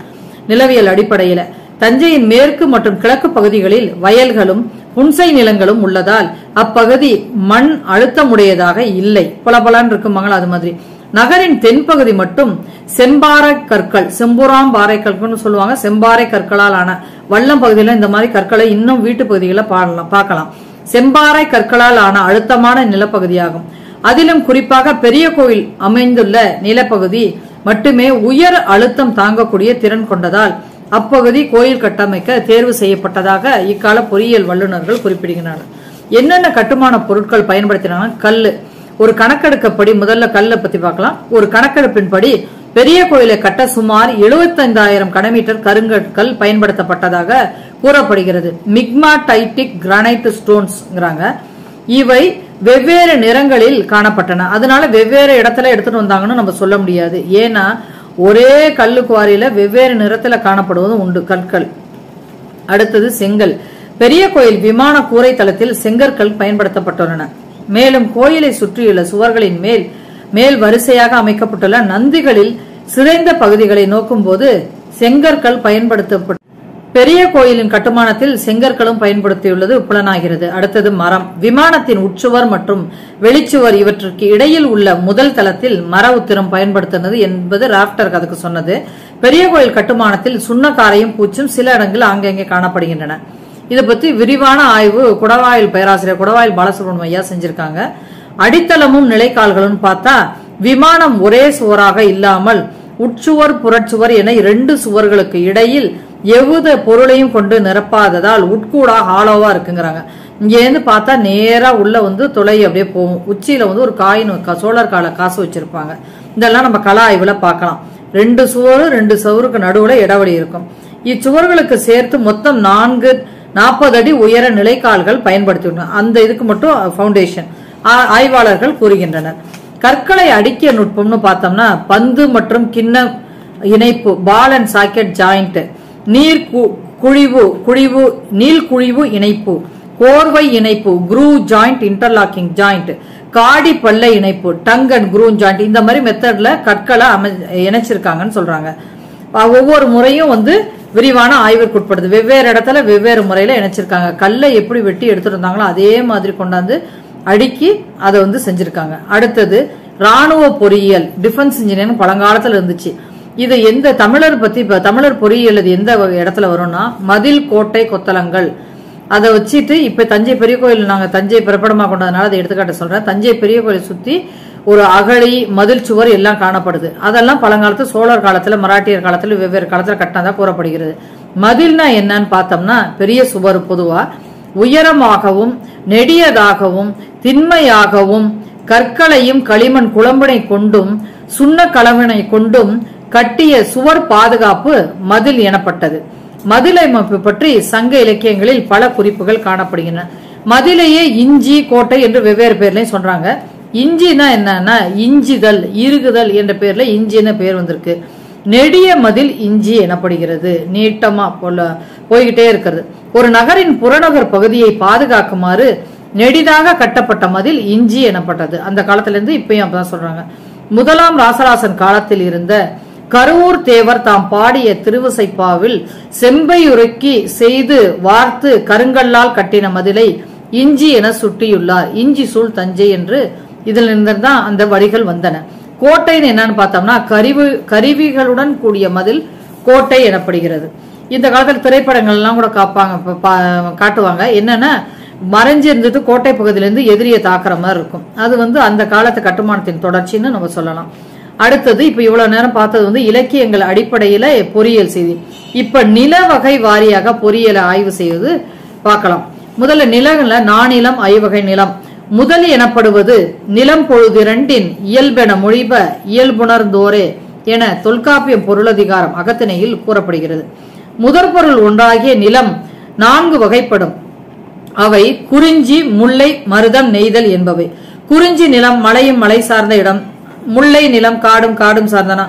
நிலவியல் அடிப்படையில தஞ்சையின் மேற்கு மற்றும் கிழக்கு பகுதிகளில் வயல்களும் புன்சை நிலங்களும் உள்ளதால் அப்பகுதி மண் அழுத்தமுடையதாக இல்லை, பலபலன்னு இருக்குமாங்களா அது மாதிரி. நகரின் தென்பகுதி மட்டும் செம்பாறை கற்கள், செம்புராம் பாறை கற்கள்னு சொல்லுவாங்க, செம்பாறை கற்களால் ஆன வல்லம் பகுதியில இந்த மாதிரி கற்களை இன்னும் வீட்டு பகுதிகளில் பார்க்கலாம். செம்பாறை கற்களால் ஆன அழுத்தமான நிலப்பகுதியாகும். அதிலும் குறிப்பாக பெரிய கோயில் அமைந்துள்ள நிலப்பகுதி மட்டுமே உயர் அழுத்தம் தாங்கக்கூடிய திறன் கொண்டதால் அப்பகுதி கோயில் கட்டமைக்க தேர்வு செய்யப்பட்டதாக இக்கால பொறியியல் வல்லுநர்கள் குறிப்பிடுகிறார்கள். என்னென்ன கட்டுமான பொருட்கள் பயன்படுத்தினாங்கன்னா, கல்லு. ஒரு கணக்கெடுக்கப்படி முதல்ல கல்லை பத்தி பார்க்கலாம். ஒரு கணக்கெடுப்பின்படி பெரிய கோயிலை கட்ட சுமார் 75,000 கனமீட்டர் கருங்கற்கள் பயன்படுத்தப்பட்டதாக கூறப்படுகிறது. மிக்மாடைட்டிக் கிரானைட் ஸ்டோன்ஸ்ங்கிறாங்க. இவை வெவ்வேறு நிறங்களில் காணப்பட்டன. அதனால வெவ்வேறு இடத்துல எடுத்துட்டு வந்தாங்கன்னு நம்ம சொல்ல முடியாது. ஏன்னா ஒரே கல்லு குவாரியில வெவ்வேறு நிறத்துல காணப்படுவதும் உண்டு கற்கள். அடுத்தது செங்கல். பெரிய கோயில் விமான கூரை தளத்தில் செங்கற்கள் பயன்படுத்தப்பட்டுள்ளன. மேலும் கோயிலை சுற்றியுள்ள சுவர்களின் மேல் வரிசையாக அமைக்கப்பட்டுள்ள நந்திகளில் சிதைந்த பகுதிகளை நோக்கும் போது செங்கற்கள் பயன்படுத்தப்பட்டு பெரிய கோயிலின் கட்டுமானத்தில் செங்கற்களும் பயன்படுத்தியுள்ளது புலனாகிறது. அடுத்தது மரம். விமானத்தின் உட்சுவர் மற்றும் வெளிச்சுவர் இவற்றுக்கு இடையில் உள்ள முதல் தளத்தில் மர உத்திரம் பயன்படுத்தினது என்பது ராப்டர் அதுக்கு சொன்னது. பெரிய கோயில் கட்டுமானத்தில் சுண்ணக்காரையும் பூச்சும் சில இடங்கள் அங்கங்கே காணப்படுகின்றன. இதை பத்தி விரிவான ஆய்வு குடவாயில் பேராசிரியர் குடவாயில் பாலசுப்ரமணியம் ஐயா செஞ்சிருக்காங்க. அடித்தளமும் நிலைக்கால்களும் பார்த்தா விமானம் ஒரே சுவராக இல்லாமல் உட்சுவர் புறச்சுவர் என 2 சுவர்களுக்கு இடையில் எவ்வித பொருளையும் கொண்டு நிரப்பாததால் உட்கூடா ஹாலோவா இருக்குங்கிறாங்க. இங்க இருந்து பார்த்தா நேரா உள்ள வந்து துளை அப்படியே போகும். உச்சியில வந்து ஒரு காயின் சோழர் கால காசு வச்சிருப்பாங்க. இதெல்லாம் நம்ம கலா ஆய்வுல பார்க்கலாம். 2 சுவரு 2 சுவருக்கு நடுவுல இடைவெளி இருக்கும். இச்சுவர்களுக்கு சேர்த்து மொத்தம் 40 அடி உயர நிலைக்கால்கள் பயன்படுத்தியுள்ளன. அந்த இதுக்கு மட்டும் பவுண்டேஷன் ஆய்வாளர்கள் கூறுகின்றனர். கற்களை அடிக்கிய நுட்பம்னு பார்த்தோம்னா, பந்து மற்றும் கிண்ண இணைப்பு, பால் அண்ட் சாக்கெட் ஜாயிண்ட், நீள்குழிவு இணைப்பு, கோர்வை இணைப்பு, குரூவ் ஜாயிண்ட், இன்டர்லாக்கிங் ஜாயிண்ட், காடி பல்ல இணைப்பு, டங் அண்ட் குரூவ் ஜாயிண்ட், இந்த மாதிரி மெத்தட்ல கற்களை இணைச்சிருக்காங்கன்னு சொல்றாங்க. ஒவ்வொரு முறையும் வந்து விரிவான ஆய்விற்குட்படுது. வெவ்வேறு இடத்துல வெவ்வேறு முறையில இணைச்சிருக்காங்க. கல்லை எப்படி வெட்டி எடுத்துட்டு இருந்தாங்களோ அதே மாதிரி கொண்டாந்து அடுக்கி அதை வந்து செஞ்சிருக்காங்க. அடுத்தது ராணுவ பொறியியல், டிஃபென்ஸ் இன்ஜினியரிங் பழங்காலத்துல இருந்துச்சு. இது எந்த தமிழர் பத்தி தமிழர் பொறியியல் இது எந்த இடத்துல வரும்னா, மதில், கோட்டை, கொத்தளங்கள் அதை வச்சுட்டு இப்ப தஞ்சை பெரிய கோயில் நாங்க தஞ்சை பிறப்பிடமா கொண்டதுனால அதை எடுத்துக்காட்ட சொல்றேன். தஞ்சை பெரிய கோயில் சுத்தி ஒரு அகழி, மதில், சுவர் எல்லாம் காணப்படுது. அதெல்லாம் பழங்காலத்து சோழர் காலத்துல மராட்டியர் காலத்துல வெவ்வேறு காலத்துல கட்டினதா கூறப்படுகிறது. மதில்னா என்னன்னு பார்த்தோம்னா, பெரிய சுவர் பொதுவா உயரமாகவும் நெடியதாகவும் திண்மையாகவும் கற்களையும் களிமண் குழம்பினை கொண்டும் சுண்ண கலவினை கொண்டும் கட்டிய சுவர் பாதுகாப்பு மதில் எனப்பட்டது. மதில் அமைப்பு பற்றி சங்க இலக்கியங்களில் பல குறிப்புகள் காணப்படுகின்றன. மதிலையே இஞ்சி, கோட்டை என்று வெவ்வேறு பேர்லயும் சொல்றாங்க. இஞ்சினா என்னன்னா இஞ்சிதல், இறுகுதல் என்ற பேர்ல இஞ்சின்னு பேர் வந்திருக்கு. நெடிய மதில் இஞ்சி எனப்படுகிறது. நீட்டமா போய்கிட்டே இருக்கிறது. ஒரு நகரின் புறநகர் பகுதியை பாதுகாக்குமாறு நெடிதாக கட்டப்பட்ட மதில் இஞ்சி எனப்பட்டது. அந்த காலத்துல இருந்து இப்பயும் அப்பதான் சொல்றாங்க. முதலாம் ராசராசன் காலத்தில் இருந்த கருவூர் தேவர் தாம் பாடிய திருவிசைப்பாவில் செம்பையுருக்கி செய்து வார்த்து கருங்கல்லால் கட்டின மதிலை இஞ்சி என சுட்டியுள்ளார். இஞ்சி சூழ் தஞ்சை என்று இதில் இருந்துதான் அந்த வரிகள் வந்தன. கோட்டைன்னு என்னன்னு பார்த்தோம்னா கருவிகளுடன் கூடிய மதில் கோட்டை எனப்படுகிறது. இந்த காலத்தில் திரைப்படங்கள் எல்லாம் கூட காட்டுவாங்க. என்னன்னா மறைஞ்சு இருந்தது கோட்டை பகுதியிலிருந்து எதிரியை தாக்குற மாதிரி இருக்கும். அது அந்த காலத்து கட்டுமானத்தின் தொடர்ச்சின்னு நம்ம சொல்லலாம். அடுத்தது இப்ப இவ்வளவு நேரம் பார்த்தது இலக்கியங்கள் அடிப்படையில பொறியியல் செய்தி. இப்ப நில வகை வாரியாக பொறியியலை ஆய்வு செய்வது பார்க்கலாம். முதல்ல நிலங்கள்ல நானிலம் ஐவகை நிலம். முதல் எனப்படுவது நிலம் பொழுதிரண்டின் இயல்பென மொழிப இயல்புணர்ந்தோரே என தொல்காப்பியம் பொருளதிகாரம் அகத்திணையில் கூறப்படுகிறது. முதற் பொருள் ஒன்றாகிய நிலம் 4 வகைப்படும். அவை குறிஞ்சி, முல்லை, மருதம், நெய்தல் என்பவை. குறிஞ்சி நிலம் மலையும் மலை சார்ந்த இடம். முல்லை நிலம் காடும் காடும் சார்ந்தனா.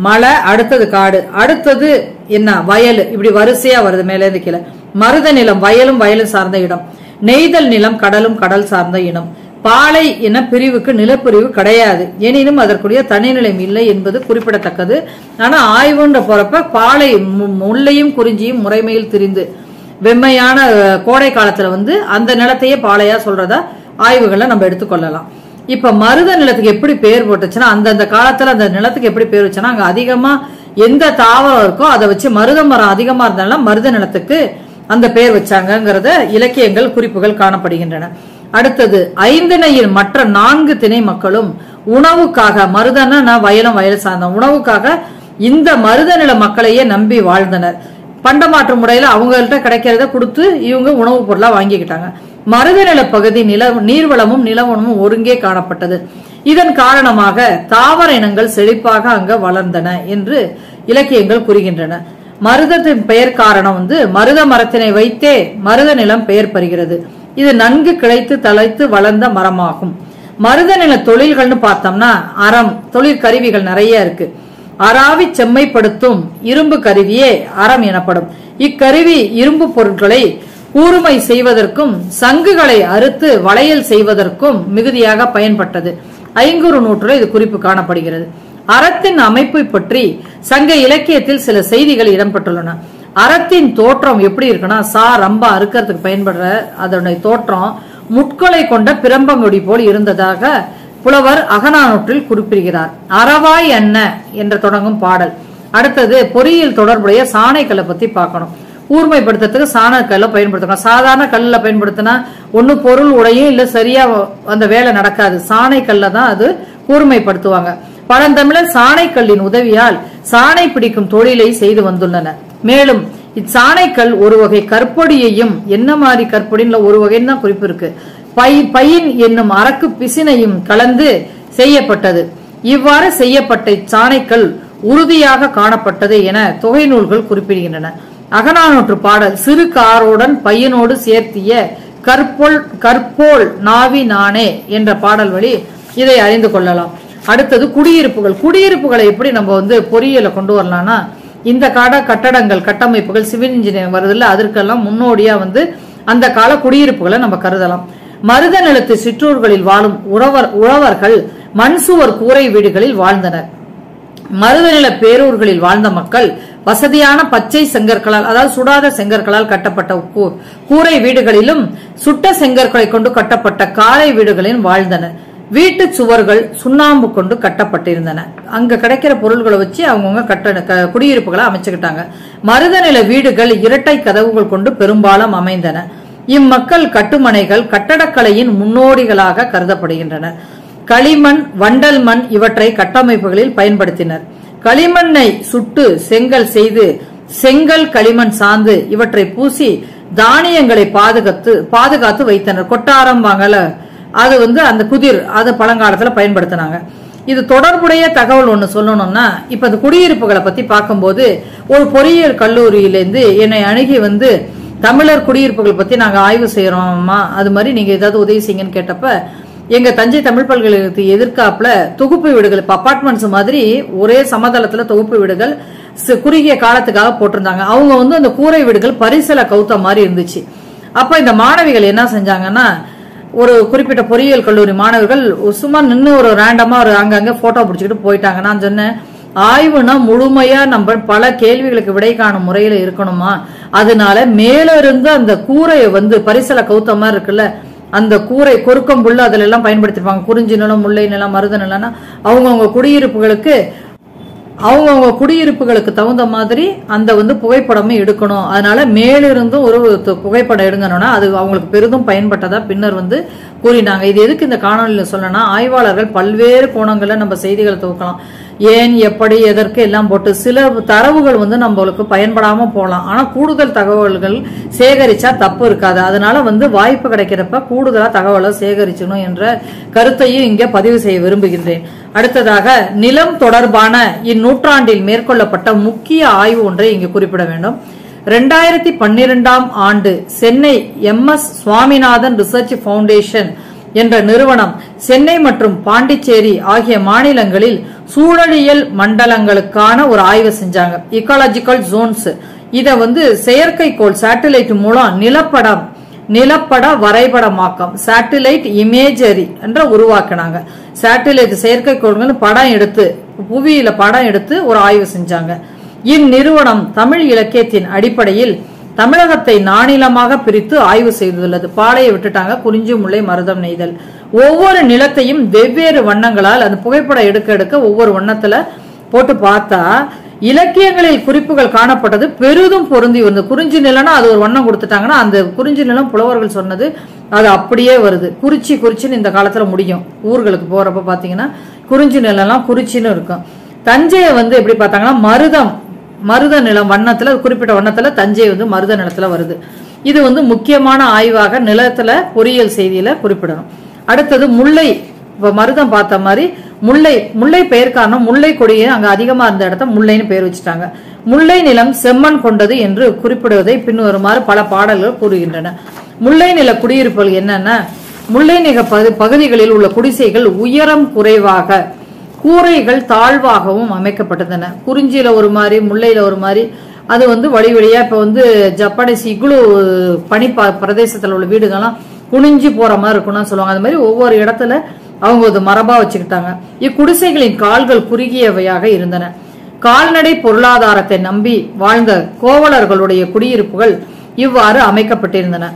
மலை அடுத்தது காடு, அடுத்தது என்ன வயல், இப்படி வரிசையா வருது மேலே இருந்து கீழே. மருத நிலம் வயலும் வயலும் சார்ந்த இடம். நெய்தல் நிலம் கடலும் கடல் சார்ந்த இனம். பாலை என பிரிவுக்கு நிலப்பிரிவு கிடையாது. எனினும் அதற்குரிய தனிநிலம் இல்லை என்பது குறிப்பிடத்தக்கது. ஆனா ஆய்வுன்ற போறப்ப பாலை முல்லையும் குறிஞ்சியும் முறைமையில் திரிந்து வெம்மையான கோடை காலத்துல அந்த நிலத்தையே பாலையா சொல்றதா ஆய்வுகளை நம்ம எடுத்துக்கொள்ளலாம். இப்ப மருத நிலத்துக்கு எப்படி பேர் போட்டுச்சுன்னா அந்தந்த காலத்துல அந்த நிலத்துக்கு எப்படி பேர் வச்சுன்னா அங்க அதிகமா எந்த தாவரம் இருக்கோ அதை வச்சு மருத மரம் அதிகமா இருந்தாலும் மருத நிலத்துக்கு அந்த பேர் வச்சாங்கிறத இலக்கியங்கள் குறிப்புகள் காணப்படுகின்றன. அடுத்தது ஐந்திணையில் மற்ற 4 திணை மக்களும் உணவுக்காக மருதன்னா வயலும் வயல் சார்ந்த உணவுக்காக இந்த மருத நில மக்களையே நம்பி வாழ்ந்தனர். பண்டமாற்று முறையில அவங்கள்ட்ட கிடைக்கிறத கொடுத்து இவங்க உணவுப் பொருளா வாங்கிக்கிட்டாங்க. மருத நில பகுதி நீர்வளமும் நிலவளமும் ஒருங்கே காணப்பட்டது. இதன் காரணமாக தாவர இனங்கள் செழிப்பாக அங்க வளர்ந்தன என்று இலக்கியங்கள் கூறுகின்றன. மருதத்தின் பெயர் காரணம் மருத மரத்தினை வைத்தே மருத நிலம் பெயர் பெறுகிறது. இது நன்கு கிளைத்து தழைத்து வளர்ந்த மரமாகும். மருத நில தொழில்கள்னு பார்த்தோம்னா அறம் தொழிற்கருவிகள் நிறைய இருக்கு. அராவி செம்மைப்படுத்தும் இரும்பு கருவியே அறம் எனப்படும். இக்கருவி இரும்பு பொருட்களை கூர்மை செய்வதற்கும் சங்குகளை அறுத்து வளையல் செய்வதற்கும் மிகுதியாக பயன்பட்டது. 5 நூற்றுல இது குறிப்பு காணப்படுகிறது. அறத்தின் அமைப்பை பற்றி சங்க இலக்கியத்தில் சில செய்திகள் இடம்பெற்றுள்ளன. அறத்தின் தோற்றம் எப்படி இருக்குன்னா ரம்பா அறுக்கிறதுக்கு பயன்படுற அதனுடைய தோற்றம் முட்களை கொண்ட பிரம்பங்கொடி போல் இருந்ததாக புலவர் அகநானூற்றில் குறிப்பிடுகிறார். அறவாய் அன்ன என்று தொடங்கும் பாடல். அடுத்தது பொறியியல் தொடர்புடைய சாணைக்கல்லை பத்தி பார்க்கணும். கூர்மைப்படுத்துறதுக்கு சாணக்கல்ல பயன்படுத்தணும். சாதாரண கல்ல பயன்படுத்தினா ஒண்ணு பொருள் உடையும் இல்ல சரியா அந்த வேலை நடக்காது. சாணைக்கல்ல தான் அது கூர்மைப்படுத்துவாங்க. பழந்தமிழர் சாணைக்கல்லின் உதவியால் சாணை பிடிக்கும் தொழிலை செய்து வந்துள்ளனர். மேலும் இச்சாணைக்கல் ஒரு வகை கற்பொடியையும் என்ன மாதிரி கற்பொடின்னு ஒரு வகைன்னு தான் குறிப்பு இருக்கு. பையின் என்னும் அரக்கு பிசினையும் கலந்து செய்யப்பட்டது. இவ்வாறு செய்யப்பட்ட இச்சாணைக்கல் உறுதியாக காணப்பட்டது என தொகை நூல்கள் குறிப்பிடுகின்றன. அகநானூற்று பாடல் சிறு காரோடன் பையனோடு சேர்த்திய கற்போல் நாவி நானே என்ற பாடல் வழி இதை அறிந்து கொள்ளலாம். அடுத்தது குடியிருப்புகள். குடியிருப்புகளை எப்படி நம்ம பொறியியலை கொண்டு வரலாம்னா இந்த கால கட்டடங்கள் கட்டமைப்புகள் சிவில் இன்ஜினியரிங் வருதுல்ல அதற்கெல்லாம் முன்னோடியா அந்த கால குடியிருப்புகளை நம்ம கருதலாம். மருத நிலத்து சிற்றூர்களில் வாழும் உழவர்கள் மண் சுவர் கூரை வீடுகளில் வாழ்ந்தனர். மருத நில பேரூர்களில் வாழ்ந்த மக்கள் வசதியான பச்சை செங்கற்களால் அதாவது சுடாத செங்கற்களால் கட்டப்பட்ட கூரை வீடுகளிலும் சுட்ட செங்கற்களை கொண்டு கட்டப்பட்ட காரை வீடுகளிலும் வாழ்ந்தனர். வீட்டு சுவர்கள் சுண்ணாம்பு கொண்டு கட்டப்பட்டிருந்தன. அங்க கிடைக்கிற பொருள்களை வச்சு அவங்கவுங்க குடியிருப்புகளை அமைச்சுக்கிட்டாங்க. மருத நில வீடுகள் இரட்டை கதவுகள் கொண்டு பெரும்பாலும் அமைந்தன. இம்மக்கள் கட்டுமனைகள் கட்டடக்கலையின் முன்னோடிகளாக கருதப்படுகின்றன. களிமண் வண்டல் மண் இவற்றை கட்டமைப்புகளில் பயன்படுத்தினர். களிமண்ணை சுட்டு செங்கல் செய்து செங்கல் களிமண் சாந்து இவற்றை பூசி தானியங்களை பாதுகாத்து வைத்தனர். கொட்டாரம் வாங்கல அது அந்த குதிர் அது பழங்காலத்துல பயன்படுத்தினாங்க. இது தொடர்புடைய தகவல் ஒண்ணு சொல்லணும்னா இப்ப இந்த குடியிருப்புகளை பத்தி பார்க்கும்போது ஒரு பொறியியல் கல்லூரியிலிருந்து என்னை அணுகி தமிழர் குடியிருப்புகள் பத்தி நாங்க ஆய்வு செய்யறோம்மா அது மாதிரி நீங்க ஏதாவது உதவி செய்யுங்கன்னு கேட்டப்ப எங்க தஞ்சை தமிழ் பல்கலைக்கழகத்துக்கு எதிர்க்காப்புல தொகுப்பு வீடுகள், இப்ப அபார்ட்மெண்ட்ஸ் மாதிரி ஒரே சமதளத்துல தொகுப்பு வீடுகள் குறுகிய காலத்துக்காக போட்டிருந்தாங்க. அவங்க வந்து அந்த கூரை வீடுகள் பரிசல கவுத்த மாதிரி இருந்துச்சு. அப்ப இந்த மாணவிகள் என்ன செஞ்சாங்கன்னா, ஒரு குறிப்பிட்ட பொறியியல் கல்லூரி மாணவர்கள் சும்மா நின்று ஒரு ரேண்டமா ஒரு அங்கங்க போட்டோ பிடிச்சிக்கிட்டு போயிட்டாங்க. நான் சொன்னேன், ஆய்வுனா முழுமையா நம்ம பல கேள்விகளுக்கு விடை காணும் முறையில இருக்கணுமா, அதனால மேல இருந்து அந்த கூரையை வந்து பரிசல கவுத்த மாதிரி இருக்குல்ல, அந்த கூரை கொறுக்கம் புல்லு அதுல எல்லாம் பயன்படுத்திருப்பாங்க. குறிஞ்சி நிலம், முல்லை நிலம், மருத நிலம்னா அவங்கவுங்க குடியிருப்புகளுக்கு தகுந்த மாதிரி அந்த வந்து புகைப்படமே எடுக்கணும். அதனால மேலிருந்தும் ஒரு புகைப்படம் எடுங்கணும்னா அது அவங்களுக்கு பெரிதும் பயன்பட்டதா பின்னர் வந்து கூறினாங்க. இது எதுக்கு இந்த காணொலியில சொல்லனா, ஆய்வாளர்கள் பல்வேறு கோணங்கள்ல நம்ம செய்திகளை துவக்கலாம். ஏன், எப்படி, எதற்கு எல்லாம் போட்டு சில தரவுகள் வந்து நம்மளுக்கு பயன்படாம போகலாம். ஆனா கூடுதல் தகவல்கள் சேகரிச்சா தப்பு இருக்காது. அதனால வந்து வாய்ப்பு கிடைக்கிறப்ப கூடுதலா தகவலை சேகரிச்சணும் என்ற கருத்தையும் இங்க பதிவு செய்ய விரும்புகின்றேன். அடுத்ததாக, நிலம் தொடர்பான இந்நூற்றாண்டில் மேற்கொள்ளப்பட்ட முக்கிய ஆய்வு ஒன்றை இங்கு குறிப்பிட வேண்டும். 2012ஆம் ஆண்டு Chennai MS Swaminathan research foundation என்ற நிறுவனம் சென்னை மற்றும் பாண்டிச்சேரி ஆகிய மாநிலங்களில் சூழலியல் மண்டலங்களுக்கான ஒரு ஆய்வு செஞ்சாங்க. Ecological Jones. இத வந்து செயற்கைக்கோள் சேட்டலைட் மூலம் நிலப்பட வரைபடமாக்கம் சேட்டலைட் இமேஜரி என்ற உருவாக்கினாங்க. சேட்டலைட் செயற்கைக்கோள்கள் படம் எடுத்து புவியில படம் எடுத்து ஒரு ஆய்வு செஞ்சாங்க. இந்நிறுவனம் தமிழ் இலக்கியத்தின் அடிப்படையில் தமிழகத்தை நானிலமாக பிரித்து ஆய்வு செய்துள்ளது. பாலையை விட்டுட்டாங்க, குறிஞ்சி, முல்லை, மருதம், நெய்தல். ஒவ்வொரு நிலத்தையும் வெவ்வேறு வண்ணங்களால் அந்த புகைப்படம் எடுக்க ஒவ்வொரு வண்ணத்துல போட்டு பார்த்தா இலக்கியங்களில் குறிப்புகள் காணப்பட்டது பெரிதும் பொருந்தி வந்தது. குறிஞ்சி நிலம்னா அது ஒரு வண்ணம் கொடுத்துட்டாங்கன்னா அந்த குறிஞ்சி நிலம் புலவர்கள் சொன்னது அது அப்படியே வருது. குறிச்சின்னு இந்த காலத்துல முடியும். ஊர்களுக்கு போறப்ப பாத்தீங்கன்னா குறிஞ்சி நிலம் குறிச்சின்னு இருக்கும். தஞ்சையை வந்து எப்படி பார்த்தாங்கன்னா மருத நிலம் வண்ணத்துல குறிப்பிட்ட வண்ணத்துல தஞ்சை வந்து மருத நிலத்துல வருது. இது வந்து முக்கியமான ஆய்வாக நிலத்துல பொறியியல் செய்தியில குறிப்பிடணும். அடுத்தது முல்லை. மருதம் பார்த்த மாதிரி முல்லை பெயர் காரணம் முல்லை கொடியை அங்க அதிகமா இருந்த இடத்த முல்லைன்னு பெயர் வச்சுட்டாங்க. முல்லை நிலம் செம்மண் கொண்டது என்று குறிப்பிடுவதை பின்வருமாறு பல பாடல்கள் கூறுகின்றன. முல்லை நில குடியிருப்புகள் என்னன்னா, முல்லை நில பகுதிகளில் உள்ள குடிசைகள் உயரம் குறைவாக, கூரைகள் தாழ்வாகவும் அமைக்கப்பட்டன. குறிஞ்சியில ஒரு மாதிரி, முல்லையில ஒரு மாதிரி. அது வந்து வழிவழியா இப்ப வந்து ஜப்பானீஸ் இகுலு பனி பிரதேசத்துல உள்ள வீடுகள்லாம் குனிஞ்சு போற மாதிரி இருக்கும்னு சொல்லுவாங்க. அது மாதிரி ஒவ்வொரு இடத்துல அவங்க ஒரு மரபா வச்சுக்கிட்டாங்க. இக்குடிசைகளின் கால்கள் குறுகியவையாக இருந்தன. கால்நடை பொருளாதாரத்தை நம்பி வாழ்ந்த கோவலர்களுடைய குடியிருப்புகள் இவ்வாறு அமைக்கப்பட்டிருந்தன.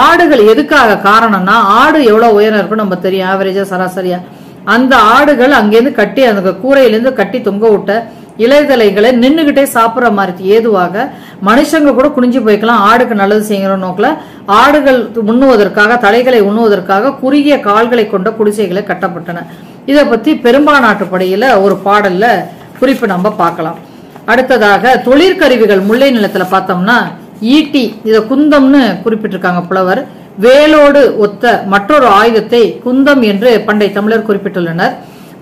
ஆடுகள் எதுக்காக காரணம்னா, ஆடு எவ்வளவு உயரம் இருக்கும் நம்ம தெரியும், ஆவரேஜா சராசரியா. அந்த ஆடுகள் அங்கிருந்து கட்டி அந்த கூரையிலிருந்து கட்டி தொங்க விட்ட இலைதலைகளை நின்னுகிட்டே சாப்பிடுற மாதிரி ஏதுவாக மனுஷங்க கூட குனிஞ்சு போய்க்கலாம். ஆடுக்கு நல்லது செய்கிற நோக்கில ஆடுகள் உண்ணுவதற்காக, தலைகளை உண்ணுவதற்காக குறுகிய கால்களை கொண்ட குடிசைகளை கட்டப்பட்டன. இதை பத்தி பெரும்பாநாட்டுப்படையில ஒரு பாடல்ல குறிப்பு நம்ம பார்க்கலாம். அடுத்ததாக, தொழிற்கருவிகள் முல்லை நிலத்துல பார்த்தோம்னா ஈட்டி, இத குந்தம்னு குறிப்பிட்டிருக்காங்க புலவர். வேலோடு ஒத்த மற்றொரு ஆயுதத்தை குந்தம் என்று பண்டை தமிழர் குறிப்பிட்டுள்ளனர்.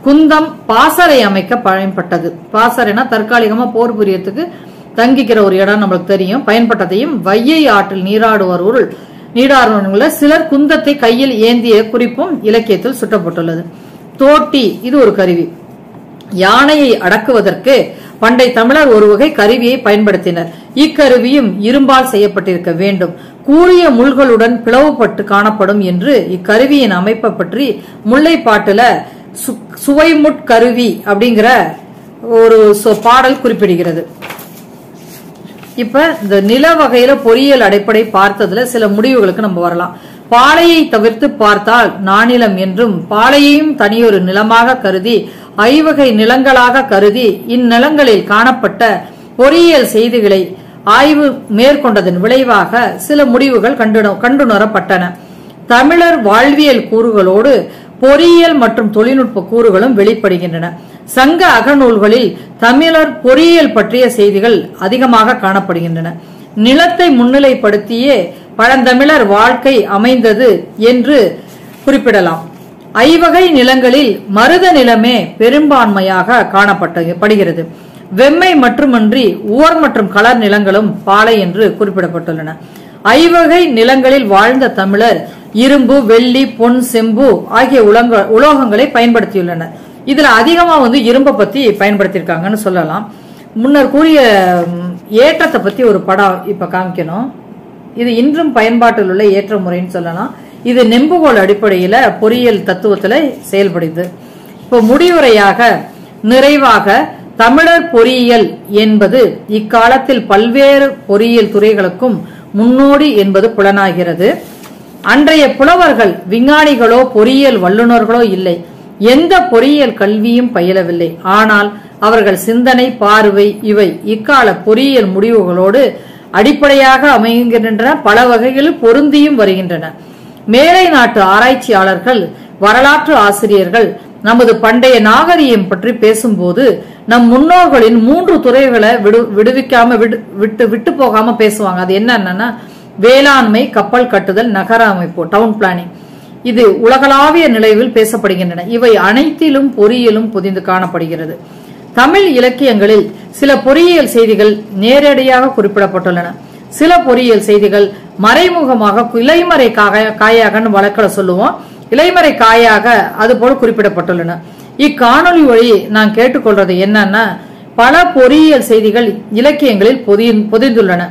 குந்தம் பாசறை அமைக்க பயன்பட்டது. பாசறைனா தற்காலிகமா போர் புரியறதுக்கு தங்கிக்கிற ஒரு இடம் நம்மளுக்கு தெரியும். பயன்பட்டதையும் வையை ஆற்றில் நீராடுவர்கள சிலர் குந்தத்தை கையில் ஏந்திய குறிப்பும் இலக்கியத்தில் சுட்டப்பட்டுள்ளது. தோட்டி, இது ஒரு கருவி. யானையை அடக்குவதற்கு பண்டை தமிழர் ஒரு வகை கருவியை பயன்படுத்தினர். இக்கருவியும் இரும்பால் செய்யப்பட்டிருக்க வேண்டும். கூரிய முள்களுடன் பிளவுபட்டு காணப்படும் என்று இக்கருவியின் அமைப்பை பற்றி முல்லைப்பாட்டுல சுவைமுட்கருவி அப்படிங்கிற ஒரு பாடல் குறிப்பிடுகிறது. இப்ப இந்த நில வகையில பொறியியல் அடிப்படை பார்த்ததுல சில முடிவுகளுக்கு நம்ம வரலாம். பாலையை தவிர்த்து பார்த்தால் நானிலம் என்றும், பாலையையும் தனியொரு நிலமாக கருதி ஐவகை நிலங்களாக கருதி இந்நிலங்களில் காணப்பட்ட பொறியியல் செய்திகளை ஆய்வு மேற்கொண்டதன் விளைவாக சில முடிவுகள் கண்டுணரப்பட்டன. தமிழர் வாழ்வியல் கூறுகளோடு பொறியியல் மற்றும் தொழில்நுட்ப கூறுகளும் வெளிப்படுகின்றன. சங்க அகநூல்களில் தமிழர் பொறியியல் பற்றிய செய்திகள் அதிகமாக காணப்படுகின்றன. நிலத்தை முன்னிலைப்படுத்தியே பழந்தமிழர் வாழ்க்கை அமைந்தது என்று குறிப்பிடலாம். ஐவகை நிலங்களில் மருத நிலமே பெரும்பான்மையாக காணப்படுகிறது. வெம்மை மட்டுமன்றி உவர் மற்றும் கலர் நிலங்களும் பாலை என்று குறிப்பிடப்பட்டுள்ளன. ஐவகை நிலங்களில் வாழ்ந்த தமிழர் இரும்பு, வெள்ளி, பொன், செம்பு ஆகிய உலோகங்களை பயன்படுத்தியுள்ளனர். இதுல அதிகமா இரும்பை பத்தி பயன்படுத்தியிருக்காங்கன்னு சொல்லலாம். முன்னர் கூறிய ஏற்றத்தை பத்தி ஒரு படம் இப்ப காமிக்கணும். இது இன்றும் பயன்பாட்டில் உள்ள ஏற்ற முறைன்னு சொல்லலாம். இது நெம்புகோல் அடிப்படையில பொறியியல் தத்துவத்துல செயல்படுது. இப்போ முடிவுரையாக நிறைவாக தமிழர் பொறியியல் என்பது இக்காலத்தில் பல்வேறு பொறியியல் துறைகளுக்கும் முன்னோடி என்பது புலனாகிறது. அன்றைய புலவர்கள் விஞ்ஞானிகளோ பொறியியல் வல்லுநர்களோ இல்லை, எந்த பொறியியல் கல்வியும் பயிலவில்லை. ஆனால் அவர்கள் சிந்தனை, பார்வை இவை இக்கால பொறியியல் முடிவுகளோடு அடிப்படையாக அமைகின்றன, பல வகைகளில் பொருந்தியும் வருகின்றன. மேலை நாட்டு ஆராய்ச்சியாளர்கள், வரலாற்று ஆசிரியர்கள் நமது பண்டைய நாகரிகம் பற்றி பேசும்போது நம் முன்னோர்களின் 3 துறைகளை விடுவிக்காம விட்டு போகாம பேசுவாங்க. அது என்னன்னா வேளாண்மை, கப்பல் கட்டுதல், நகர அமைப்பு, டவுன் பிளானிங். இது உலகளாவிய நிலையில் பேசப்படுகின்றன. இவை அனைத்திலும் பொறியியலும் புதிந்து காணப்படுகிறது. தமிழ் இலக்கியங்களில் சில பொறியியல் செய்திகள் நேரடியாக குறிப்பிடப்பட்டுள்ளன. சில பொறியியல் செய்திகள் மறைமுகமாக இலைமறை காயாகன்னு வழக்கில் சொல்லுவோம், இலைமறை காயாக அதுபோல குறிப்பிடப்பட்டுள்ளன. இக்காணொலி வழி நான் கேட்டுக்கொள்றது என்னன்னா, பல பொறியியல் செய்திகள் இலக்கியங்களில் பொதிந்துள்ளன.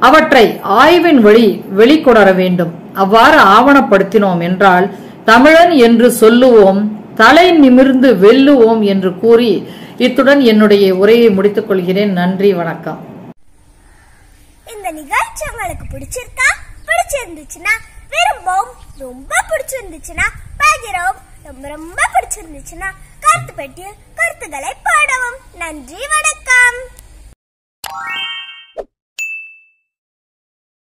அவற்றை ஆய்வின் வழி வெளிக்கொணர வேண்டும். அவ்வாறு ஆவணப்படுத்தினோம் என்றால் தமிழன் என்று சொல்லுவோம், தலை நிமிர்ந்து வெல்லுவோம் என்று கூறி இத்துடன் என்னுடைய உரையை முடித்துக் கொள்கிறேன். நன்றி, வணக்கம். இந்த நிகழ்ச்சி உங்களுக்கு பிடிச்சிருந்துச்சுன்னா விரும்பவும், ரொம்ப பிடிச்சிருந்துச்சுன்னா பகிரவும், ரொம்ப பிடிச்சிருந்துச்சுன்னா கருத்து பெட்டியில் கருத்துக்களை பாடவும். நன்றி, வணக்கம்.